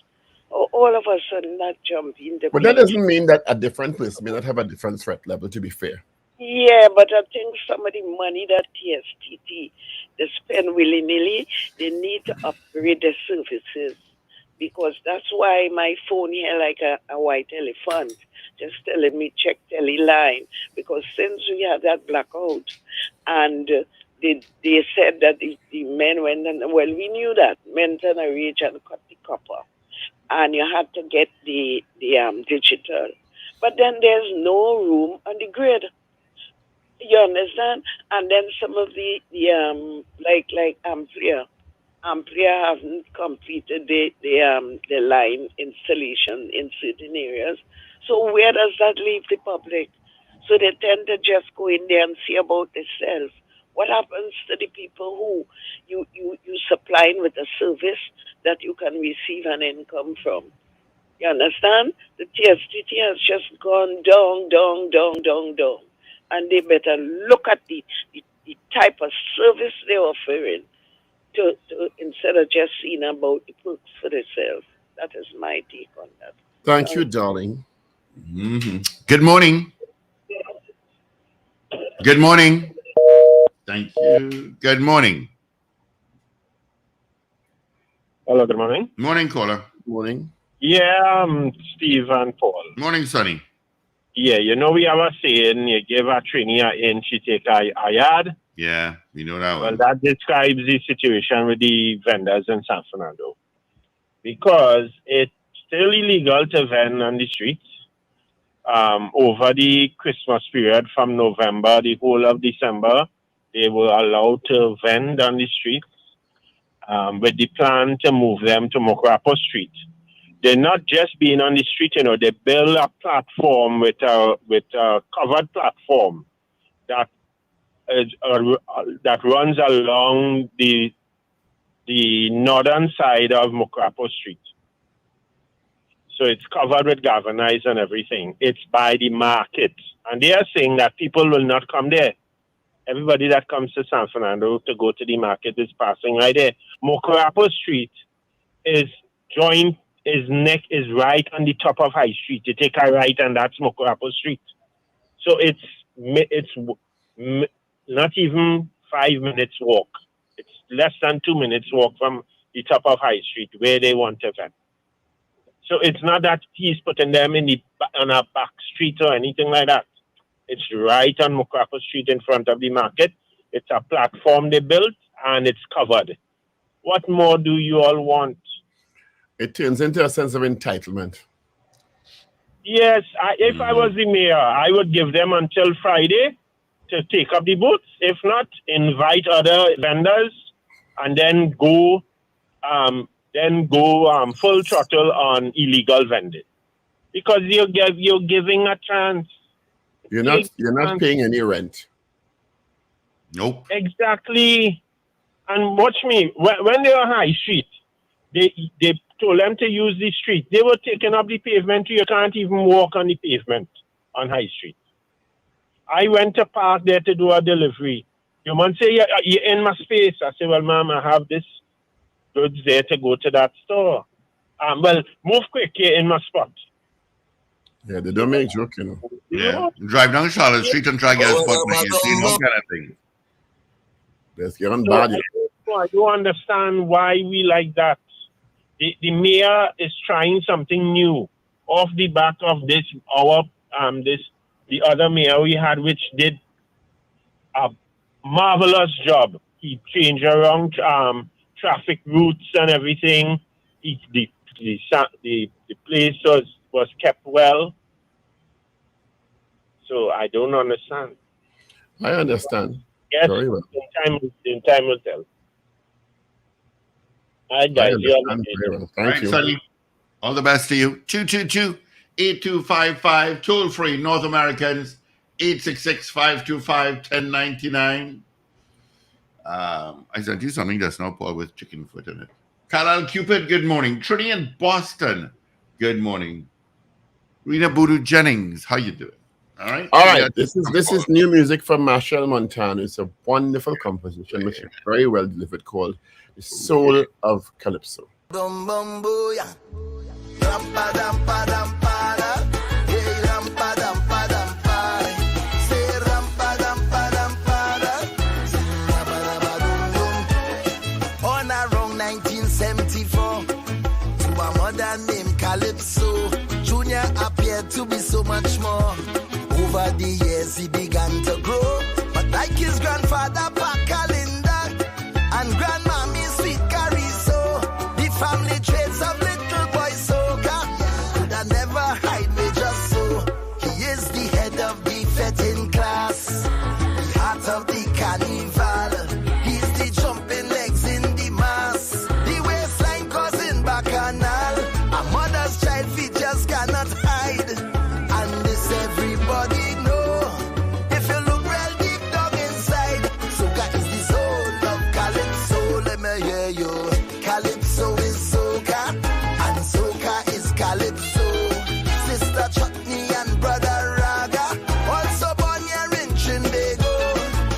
all of a sudden that jump in the. But that doesn't mean that a different person may not have a different threat level. To be fair. Yeah, but I think some of the money that TSTT they spend willy-nilly, they need to upgrade the services, because that's why my phone here like a white elephant, just telling me check tele line, because since we had that blackout and they said that the men went and, well, we knew that, men turn a reach and cut the copper, and you had to get the digital. But then there's no room on the grid. You understand? And then some of the like Amplia haven't completed the line installation in certain areas. So where does that leave the public? So they tend to just go in there and see about themselves. What happens to the people who you supplying with a service that you can receive an income from? You understand? The TSTT has just gone down. And they better look at the type of service they're offering to instead of just seeing about the perks for themselves. That is my take on that. Thank you, darling. Mm-hmm. Good morning. Good morning. Thank you. Good morning. Hello, good morning. Morning, caller. Morning. Yeah, Steve and Paul. Morning, Sonny. Yeah, we have a saying, you give a trainee an inch, you take a yard. Yeah, we know that one. Well, that describes the situation with the vendors in San Fernando. Because it's still illegal to vend on the streets. Over the Christmas period from November, the whole of December, they were allowed to vend on the streets with the plan to move them to Mokrapo Street. They're not just being on the street, they build a platform with a covered platform that runs along the northern side of Mokrapo Street. So it's covered with galvanized and everything. It's by the market. And they are saying that people will not come there. Everybody that comes to San Fernando to go to the market is passing right there. Mokrapo Street is right on the top of High Street. You take a right and that's Mokrapo Street. So it's not even 5 minutes walk. It's less than 2 minutes walk from the top of High Street where they want to vend. So it's not that he's putting them on a back street or anything like that. It's right on Mokrapo Street in front of the market. It's a platform they built and it's covered. What more do you all want? It turns into a sense of entitlement. Yes, if I was the mayor, I would give them until Friday to take up the booths. If not, invite other vendors and then go full throttle on illegal vending. Because you're giving a chance. You're not paying any rent. Nope. Exactly. And watch me. When they were high street, they told them to use the street. They were taking up the pavement. You can't even walk on the pavement on high street. I went to park there to do a delivery. Your man say, you're in my space. I say, well, ma'am, I have this goods there to go to that store. Well, move quick, you're in my spot. Yeah, they don't make joke, you know. Yeah. Drive down Charlotte Street and try to get a spot where you see no kind of thing. Let's get on bad. I don't understand why we like that. The mayor is trying something new off the back of the other mayor we had, which did a marvelous job. He changed around traffic routes and everything. The place was kept well. So I don't understand. I understand. Yes, very well. in time will tell. All right, guys. Thank you. Sonny. All the best to you. 222-8255, toll free, North Americans, 866-525-1099. I sent you something that's now Paul with chicken foot in it. Kalal Cupid, good morning. Trinity in Boston, good morning. Rena Boodoo Jennings, how you doing? All right. This is new music from Machel Montano. It's a wonderful composition, which is very well delivered, called "The Soul of Calypso." On around 1974, to a mother named Calypso, Junior appeared to be so much more. Over the years he began to grow, but like his grandfather Pakalinda and grandmammy Sweet Cariso, the family traits of little boy soca could I never hide me just so. He is the head of the fetting class, the heart of the carnival. He's the jumping legs in the mass, the waistline causing bacchanal. A mother's child feet just cannot hide, and this everybody know. If you look real deep down inside, soca is the soul of Calypso. Let me hear you. Calypso is soca, and soca is Calypso. Sister Chutney and brother Raga, also born here in Trinidad.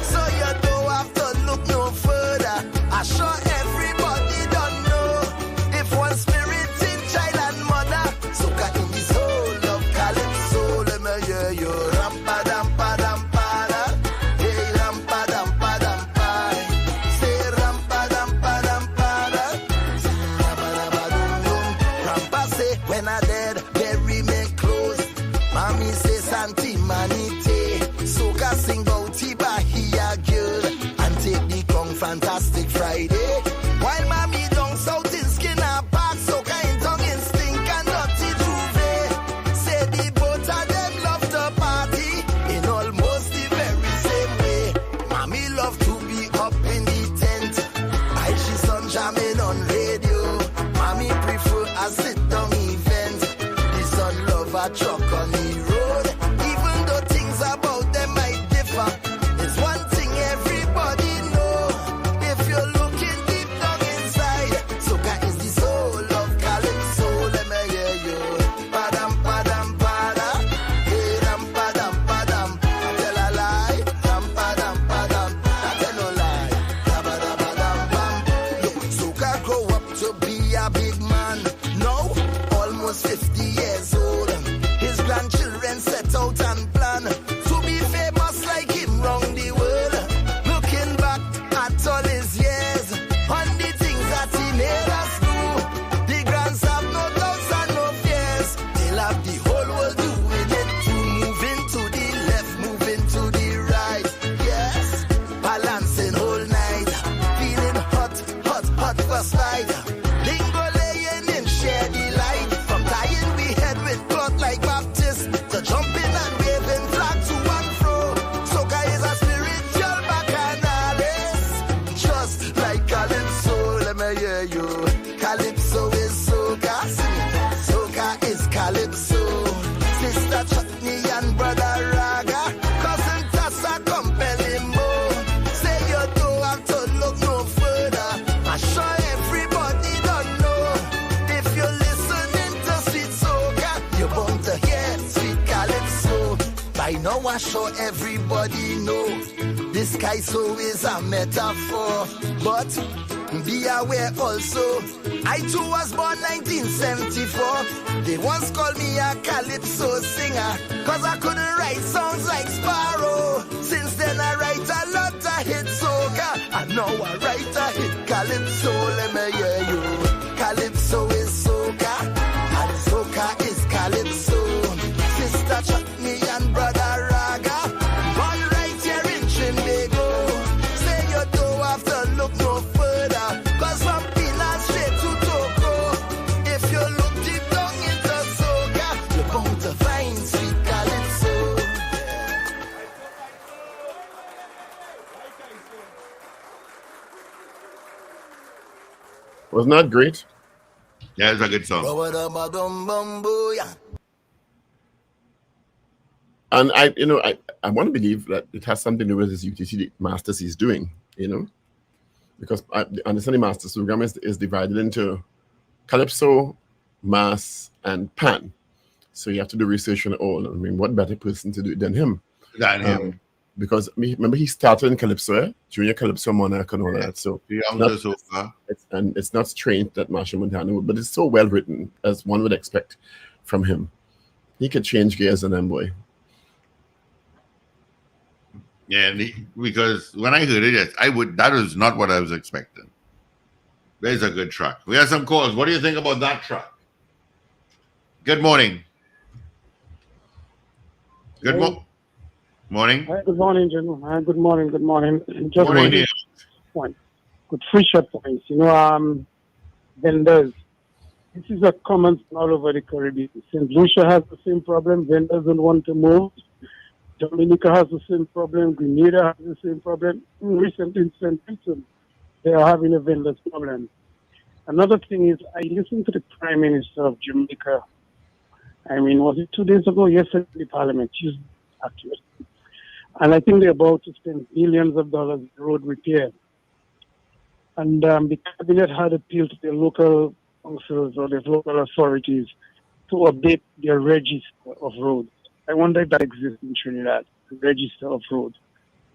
So you don't have to look no further. I'm sure everybody don't know. If one spirit in child and mother, soca in the soul of Calypso. Let me hear you. Rampa-dam-pa-dam-pa-da. Hey, rampa-dam-pa-dam-pa. Say rampa-dam-pa-dam-pa-da. Rampa-dam-pa-dum-dum. Rampa say, when I dead, bury me close. Mommy say, Santi Manite. Soca sing bout Bahia girl and take the Kong Fantastic Friday. While mommy down south in Skinner Park, soca in tongue in stink and dirty Juve. Say the both of them love to party in almost the very same way. Mommy love to be up in the tent while she sun jamming on radio. Mommy prefer a sit down event. The son love a truck on the road. Even though things about them might differ, it's one thing everybody know. If you're looking deep down inside, soca is the soul of Calypso. Let me hear you. Padam padam pada, hey ram padam padam. I tell a lie, ram padam padam. I tell no lie, padam padam bam. Look, soca grow up to be a big man. Now almost 50 years old. His grandchildren set out and plan to be famous like him round the world. Looking back at all his years, on the things that he made us do, the grands have no doubts and no fears. They'll have the whole world doing it too. Moving to the left, moving to the right. Yes, balancing all night, feeling hot, hot, hot for spider. Lingo laying in share delight, from tying we head with cloth like Baptist to jumping and waving flag to and fro. Soca is a know I sure everybody know this guy so is a metaphor, but be aware also, I too was born 1974. They once called me a calypso singer, cause I couldn't write songs like Sparrow. Since then I write a lot of hit soca, and now I write a hit calypso. Let me hear you. Calypso is soca, and soca is calypso. Sister Chutney and brother Raga, born right here in Trinidad. Say you don't have to look no further, cause from Pinas straight to Togo, if you look deep down into soca, you're bound to find sweet calypso. Wasn't that great? Yeah, it's a good song. And I want to believe that it has something to do with this UTC Masters he's doing, because the understanding Masters program is divided into Calypso, Mass, and Pan. So you have to do research on all. I mean, what better person to do it than him? Because remember he started in Calypso, Junior Calypso Monarch and all that. So it's not strange that Marshall Montano would, but it's so well written as one would expect from him. He could change gears on them, boy. Yeah, because when I heard it, yes, that was not what I was expecting. There's a good track. We have some calls. What do you think about that track? Good morning. Morning. Hi, good morning, gentlemen. Hi, good morning. Just morning, dear. Point. Good free shot points. Vendors. This is a common all over the Caribbean. St. Lucia has the same problem. Vendors don't want to move. Dominica has the same problem. Grenada has the same problem. Recently in St. Vincent, they are having a vendors problem. Another thing is, I listened to the Prime Minister of Jamaica. I mean, was it 2 days ago? Yesterday in the Parliament, Tuesday, actually. And I think they're about to spend billions of dollars in road repair. And the cabinet had appealed to the local councils or the local authorities to update their register of roads. I wonder if that exists in Trinidad, the register of roads.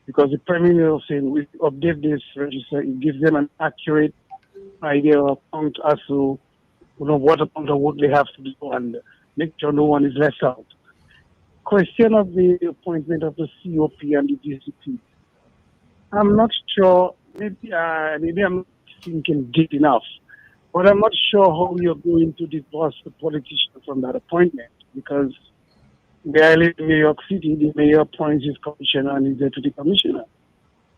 Because the Prime Minister was saying, we update this register, it gives them an accurate idea of count as to what amount of work they have to do and make sure no one is left out. Question of the appointment of the COP and the DCP. I'm not sure, maybe I'm not thinking deep enough, but I'm not sure how you're going to divorce the politician from that appointment, because where I live in New York City, the mayor appoints his commissioner and his deputy commissioner.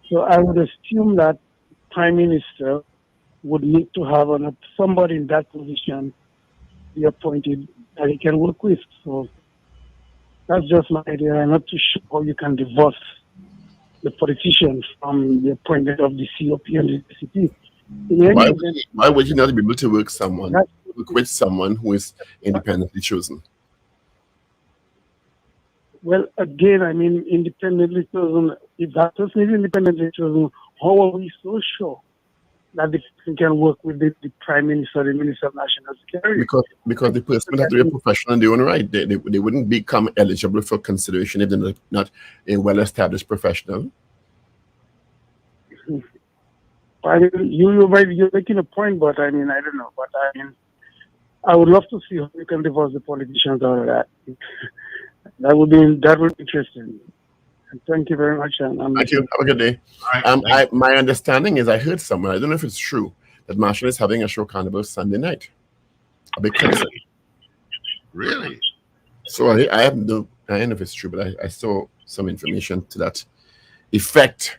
So I would assume that Prime Minister would need to have somebody in that position be appointed that he can work with. So that's just my idea. I'm not too sure how you can divorce the politicians from the appointment of the COP and the DCP. Why would you not be able to work with someone who is independently chosen? Well, again, I mean, independently chosen, if that person is independently chosen, how are we so sure that the person can work with the Prime Minister, the Minister of National Security? Because the person would have to be a professional in their own right. They wouldn't become eligible for consideration if they're not a well-established professional. I mean, you're making a point, but I mean, I don't know. But I mean, I would love to see how you can divorce the politicians out of that. That would be interesting. Thank you very much. Thank you. Have a good day. Right, my understanding is I heard somewhere, I don't know if it's true, that Marshall is having a show carnival Sunday night. A big concert. Really? So I don't know if it's true, but I saw some information to that effect,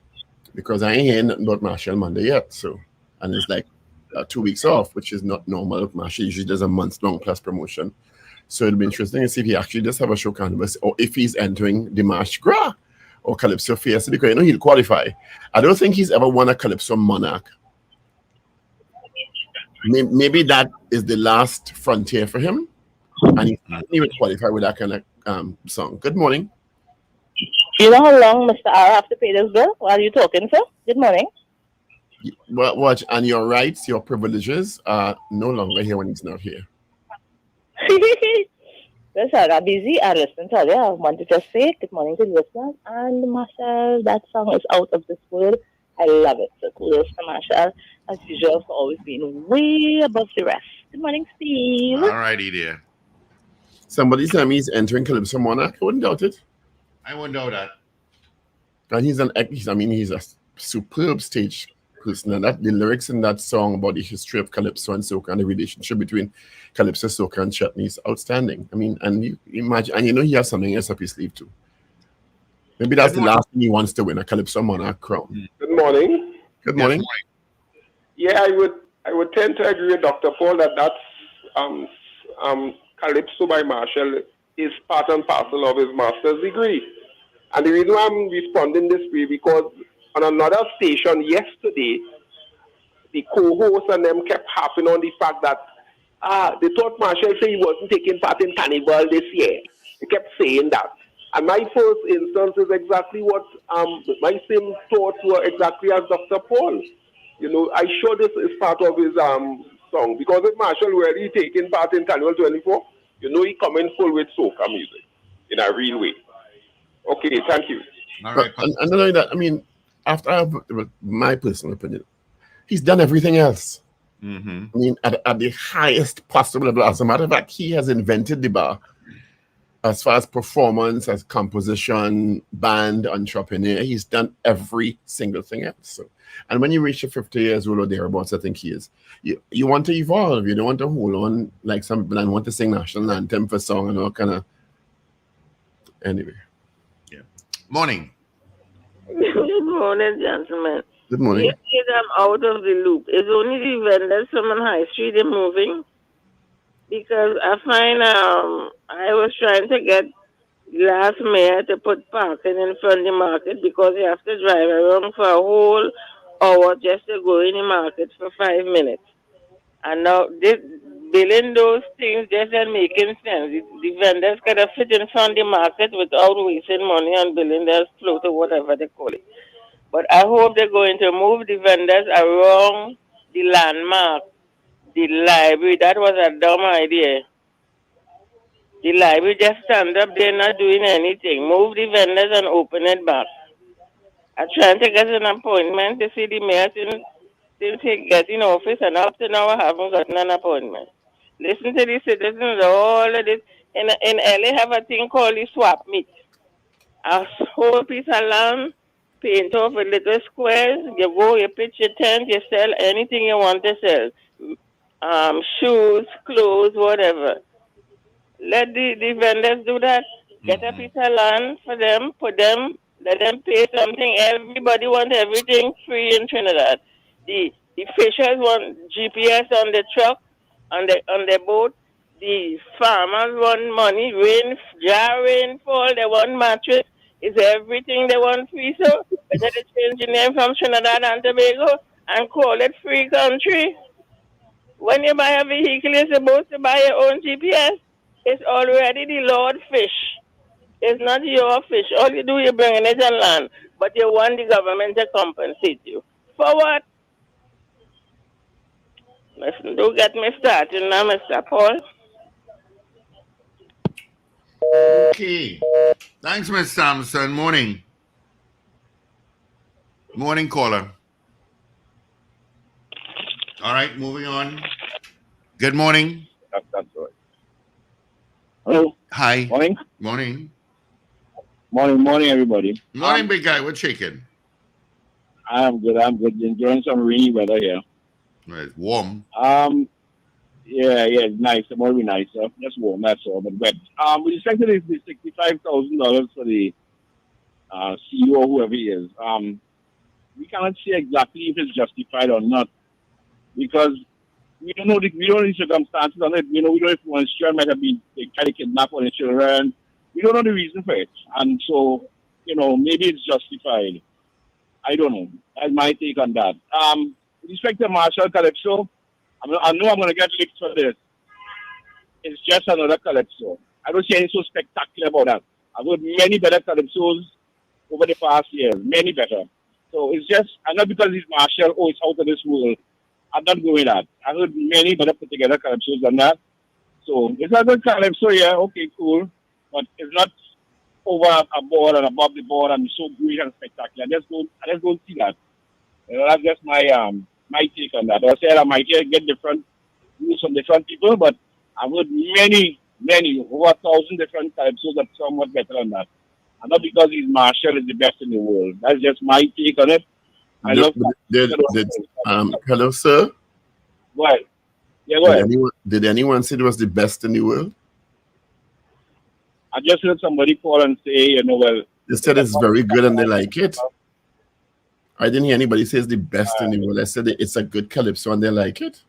because I ain't hearing nothing about Marshall Monday yet. So, and it's like 2 weeks off, which is not normal. Marshall usually does a month-long plus promotion. So it'll be interesting to see if he actually does have a show carnival, or if he's entering the March Gras or Calypso Fiesta, because he'll qualify. I don't think he's ever won a Calypso Monarch. Maybe that is the last frontier for him, and he would qualify with that kind of song. Good morning. You know how long Mr. R have to pay this bill while you're talking, sir? Good morning. Watch, and your rights, your privileges are no longer here when he's not here. Well, sir, I'm busy. I listen to you. I want to just say good morning to the listeners. And Marshall, that song is out of this world. I love it. So kudos to Marshall, as usual, for always being way above the rest. Good morning, Steve. All righty, dear. Somebody said me he's entering Calypso Monarch. I wouldn't doubt it. I wouldn't doubt that. And he's a superb stage person. And that the lyrics in that song about the history of Calypso and soca and the relationship between Calypso, soca, and chutney is outstanding. I mean, and you imagine, and he has something else up his sleeve too. Maybe that's the last thing he wants to win, a Calypso Monarch crown. Good morning. Good morning. Yeah, I would tend to agree with Dr. Paul that that's Calypso by Marshall is part and parcel of his master's degree. And the reason why I'm responding this way, because on another station yesterday, the co-host and them kept harping on the fact that they thought Marshall said he wasn't taking part in Carnival this year. They kept saying that. And my first instance is exactly what my same thoughts were exactly as Dr. Paul. You know, I sure this is part of his song, because if Marshall really taking part in Carnival 24, you know he coming full with soca music in a real way. Okay, thank you. All right. And not only that, I mean, after my personal opinion, he's done everything else. Mm-hmm. I mean, at the highest possible level. As a matter of fact, he has invented the bar as far as performance, as composition, band, entrepreneur. He's done every single thing else. So, and when you reach 50 years old or thereabouts, I think he is. You want to evolve. You don't want to hold on like some people and want to sing national anthem for song and all kind of. Anyway. Yeah. Morning. Good morning, gentlemen. Good morning. Yes, I'm out of the loop. It's only the vendors from on High Street they're moving, because I find I was trying to get last mayor to put parking in front of the market, because you have to drive around for a whole hour just to go in the market for 5 minutes. And now building those things just not making sense. The vendors gotta fit in front of the market without wasting money on building their float or whatever they call it. But I hope they're going to move the vendors around the landmark, the library. That was a dumb idea. The library just stand up there not doing anything. Move the vendors and open it back. I'm trying to get an appointment to see the mayor since he get in office, and up to now I haven't gotten an appointment. Listen to the citizens, all of this. In LA have a thing called the swap meet. A whole piece of land, paint off with little squares. You go, you pitch your tent, you sell anything you want to sell. Shoes, clothes, whatever. Let the vendors do that. Get a piece of land for them, let them pay something. Everybody wants everything free in Trinidad. The fishers want GPS on the truck, on the boat. The farmers want money, rainfall, they want mattress. It's everything they want free. So better to change the name from Trinidad and Tobago and call it free country. When you buy a vehicle, you're supposed to buy your own GPS. It's already the Lord fish. It's not your fish. All you do, you bring it on land. But you want the government to compensate you. For what? Listen, don't get me started now, Mr. Paul. Okay. Thanks, Ms. Sampson. Morning. Morning, caller. All right, moving on. Good morning. That's right. Hello. Hi. Morning. Morning. Morning, everybody. Morning, big guy. What's shaking? I'm good. Enjoying some rainy weather here. It's warm. Yeah, it's nice. It might be nice. Just warm, that's all, but wet. With respect to the $65,000 for the CEO or whoever he is, we cannot say exactly if it's justified or not, because we don't know the circumstances on it. We don't know if one child might have been trying to kidnap one of the children. We don't know the reason for it, and so maybe it's justified. I don't know. That's my take on that. With respect to Marshall Calypso, I know I'm going to get licked for this. It's just another Calypso. I don't see anything so spectacular about that. I've heard many better Calypsos over the past years, many better. So it's just, and not because he's Marshall, it's out of this world. I'm not going with that. I've heard many better put together Calypsos than that. So it's a good calypso, yeah, okay, cool. But it's not over a board and above the board and so great and spectacular. I just don't see that. That's just my take on that. I said I might get different views from different people, but I've heard many, over 1,000 different calypsos that somewhat better than that. And not because he's Marshall is the best in the world. That's just my take on it. I love hello, sir. Go ahead. Yeah, go ahead. Did anyone say it was the best in the world? I just heard somebody call and say, well... They said it's very good and they like it. I didn't hear anybody say it's the best in the world. I said it's a good calypso and they like it.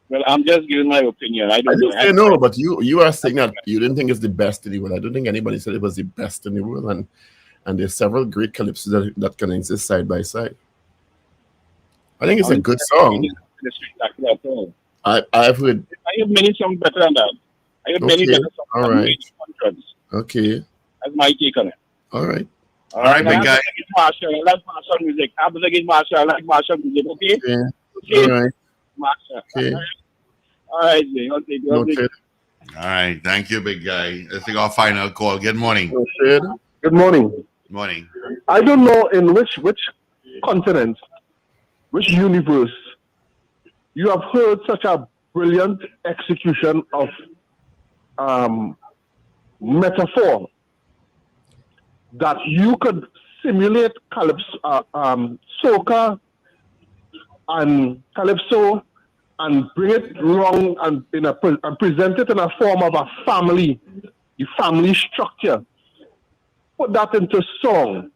Well, I'm just giving my opinion. I didn't say no, but you are saying that you didn't think it's the best in the world. I don't think anybody said it was the best in the world. And there's several great calypsos that can exist side by side. I think it's a good song. I've heard... I have many songs better than that. I have many better songs. All right. Okay. That's my take on it. All right. All right, big guy. I like Marshall music. I like Marshall music, okay? Yeah. Okay. All right. Marshall. Okay. All right, Jay. Okay. Noted. All right, thank you, big guy. Let's take our final call. Good morning. Good morning. Good morning. I don't know in which continent, which universe, you have heard such a brilliant execution of metaphor that you could simulate calypso, soca and calypso and bring it along and present it in a form of a family, the family structure. Put that into song,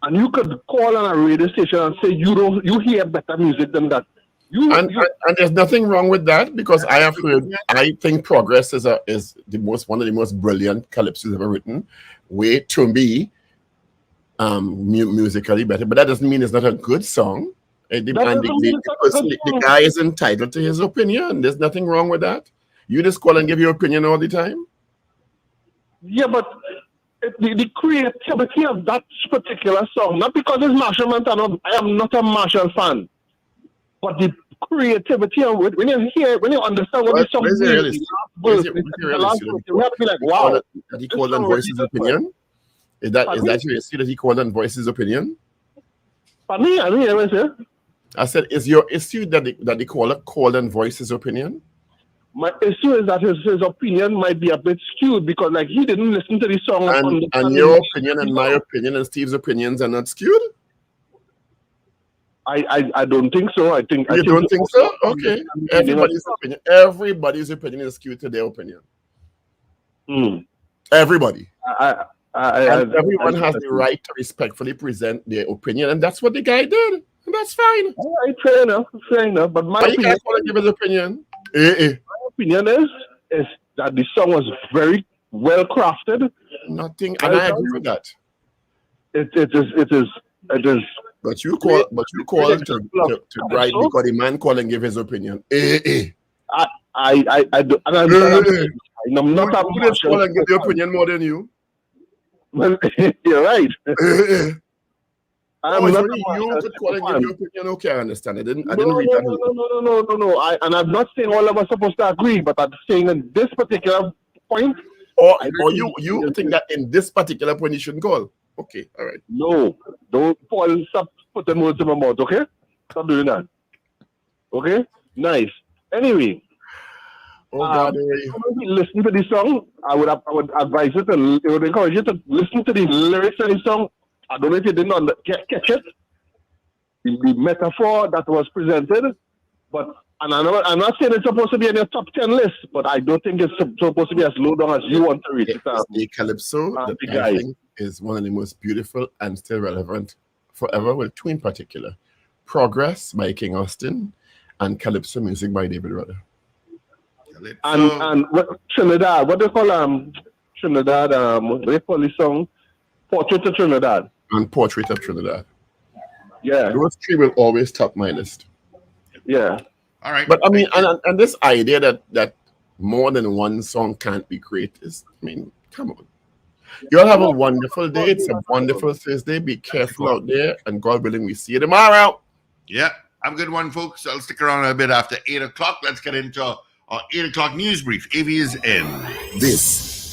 and you could call on a radio station and say you hear better music than that. And there's nothing wrong with that because I have heard. I think Progress is one of the most brilliant calypsos ever written. Way to be musically better, but that doesn't mean it's not a good song. The guy is entitled to his opinion. There's nothing wrong with that. You just call and give your opinion all the time. Yeah, but the creativity of that particular song, not because it's Marshall Montano, I am not a Marshall fan, but the creativity of it, when you understand what the song is, you have to be like, wow. That he called and voiced his opinion? Is that your issue that he called and voiced his opinion? Pardon me? I didn't hear what you said. I said, is your issue that the caller called and voiced his opinion? My issue is that his opinion might be a bit skewed because he didn't listen to the song. And your opinion and my opinion and Steve's opinions are not skewed? I don't think so. I think don't think so? Okay. Everybody's opinion is skewed to their opinion. Everybody. Everyone has the right to respectfully present their opinion, and that's what the guy did. And that's fine. All right, fair enough. But my opinion, give his opinion. My opinion is that the song was very well crafted. Nothing, and I agree with that. It is. But you call to write because the man call and give his opinion. I'm not a Marshall call and give your opinion more than you. Well, you're right. I'm not you could call and give your opinion. Okay, I understand. I didn't read that. No. And I'm not saying all of us are supposed to agree, but I'm saying in this particular point. Or you think that in this particular point you shouldn't call. Okay, all right. No, don't Paul, stop putting words in my mouth, okay? Stop doing that. Okay? Nice. Anyway. Listen to the song. I would advise you to, I would encourage you to listen to the lyrics of the song. I don't know if you didn't catch it. The metaphor that was presented, but I'm not saying it's supposed to be in your top 10 list, but I don't think it's supposed to be as low down as you want to reach it. The calypso I think is one of the most beautiful and still relevant forever, well, two in particular. Progress by King Austin and Calypso Music by David Rudder. And Trinidad, what do you call Trinidad, what do you call this song? Portrait of Trinidad. And Portrait of Trinidad. Yeah. Those three will always top my list. Yeah. All right. But I mean, and this idea that more than one song can't be great is, I mean, come on. You all have a wonderful day. It's a wonderful Thursday. Be careful out there, and God willing, we see you tomorrow. Yeah, have a good one, folks. I'll stick around a bit after 8 o'clock. Let's get into our 8 o'clock news brief. Avi is in. This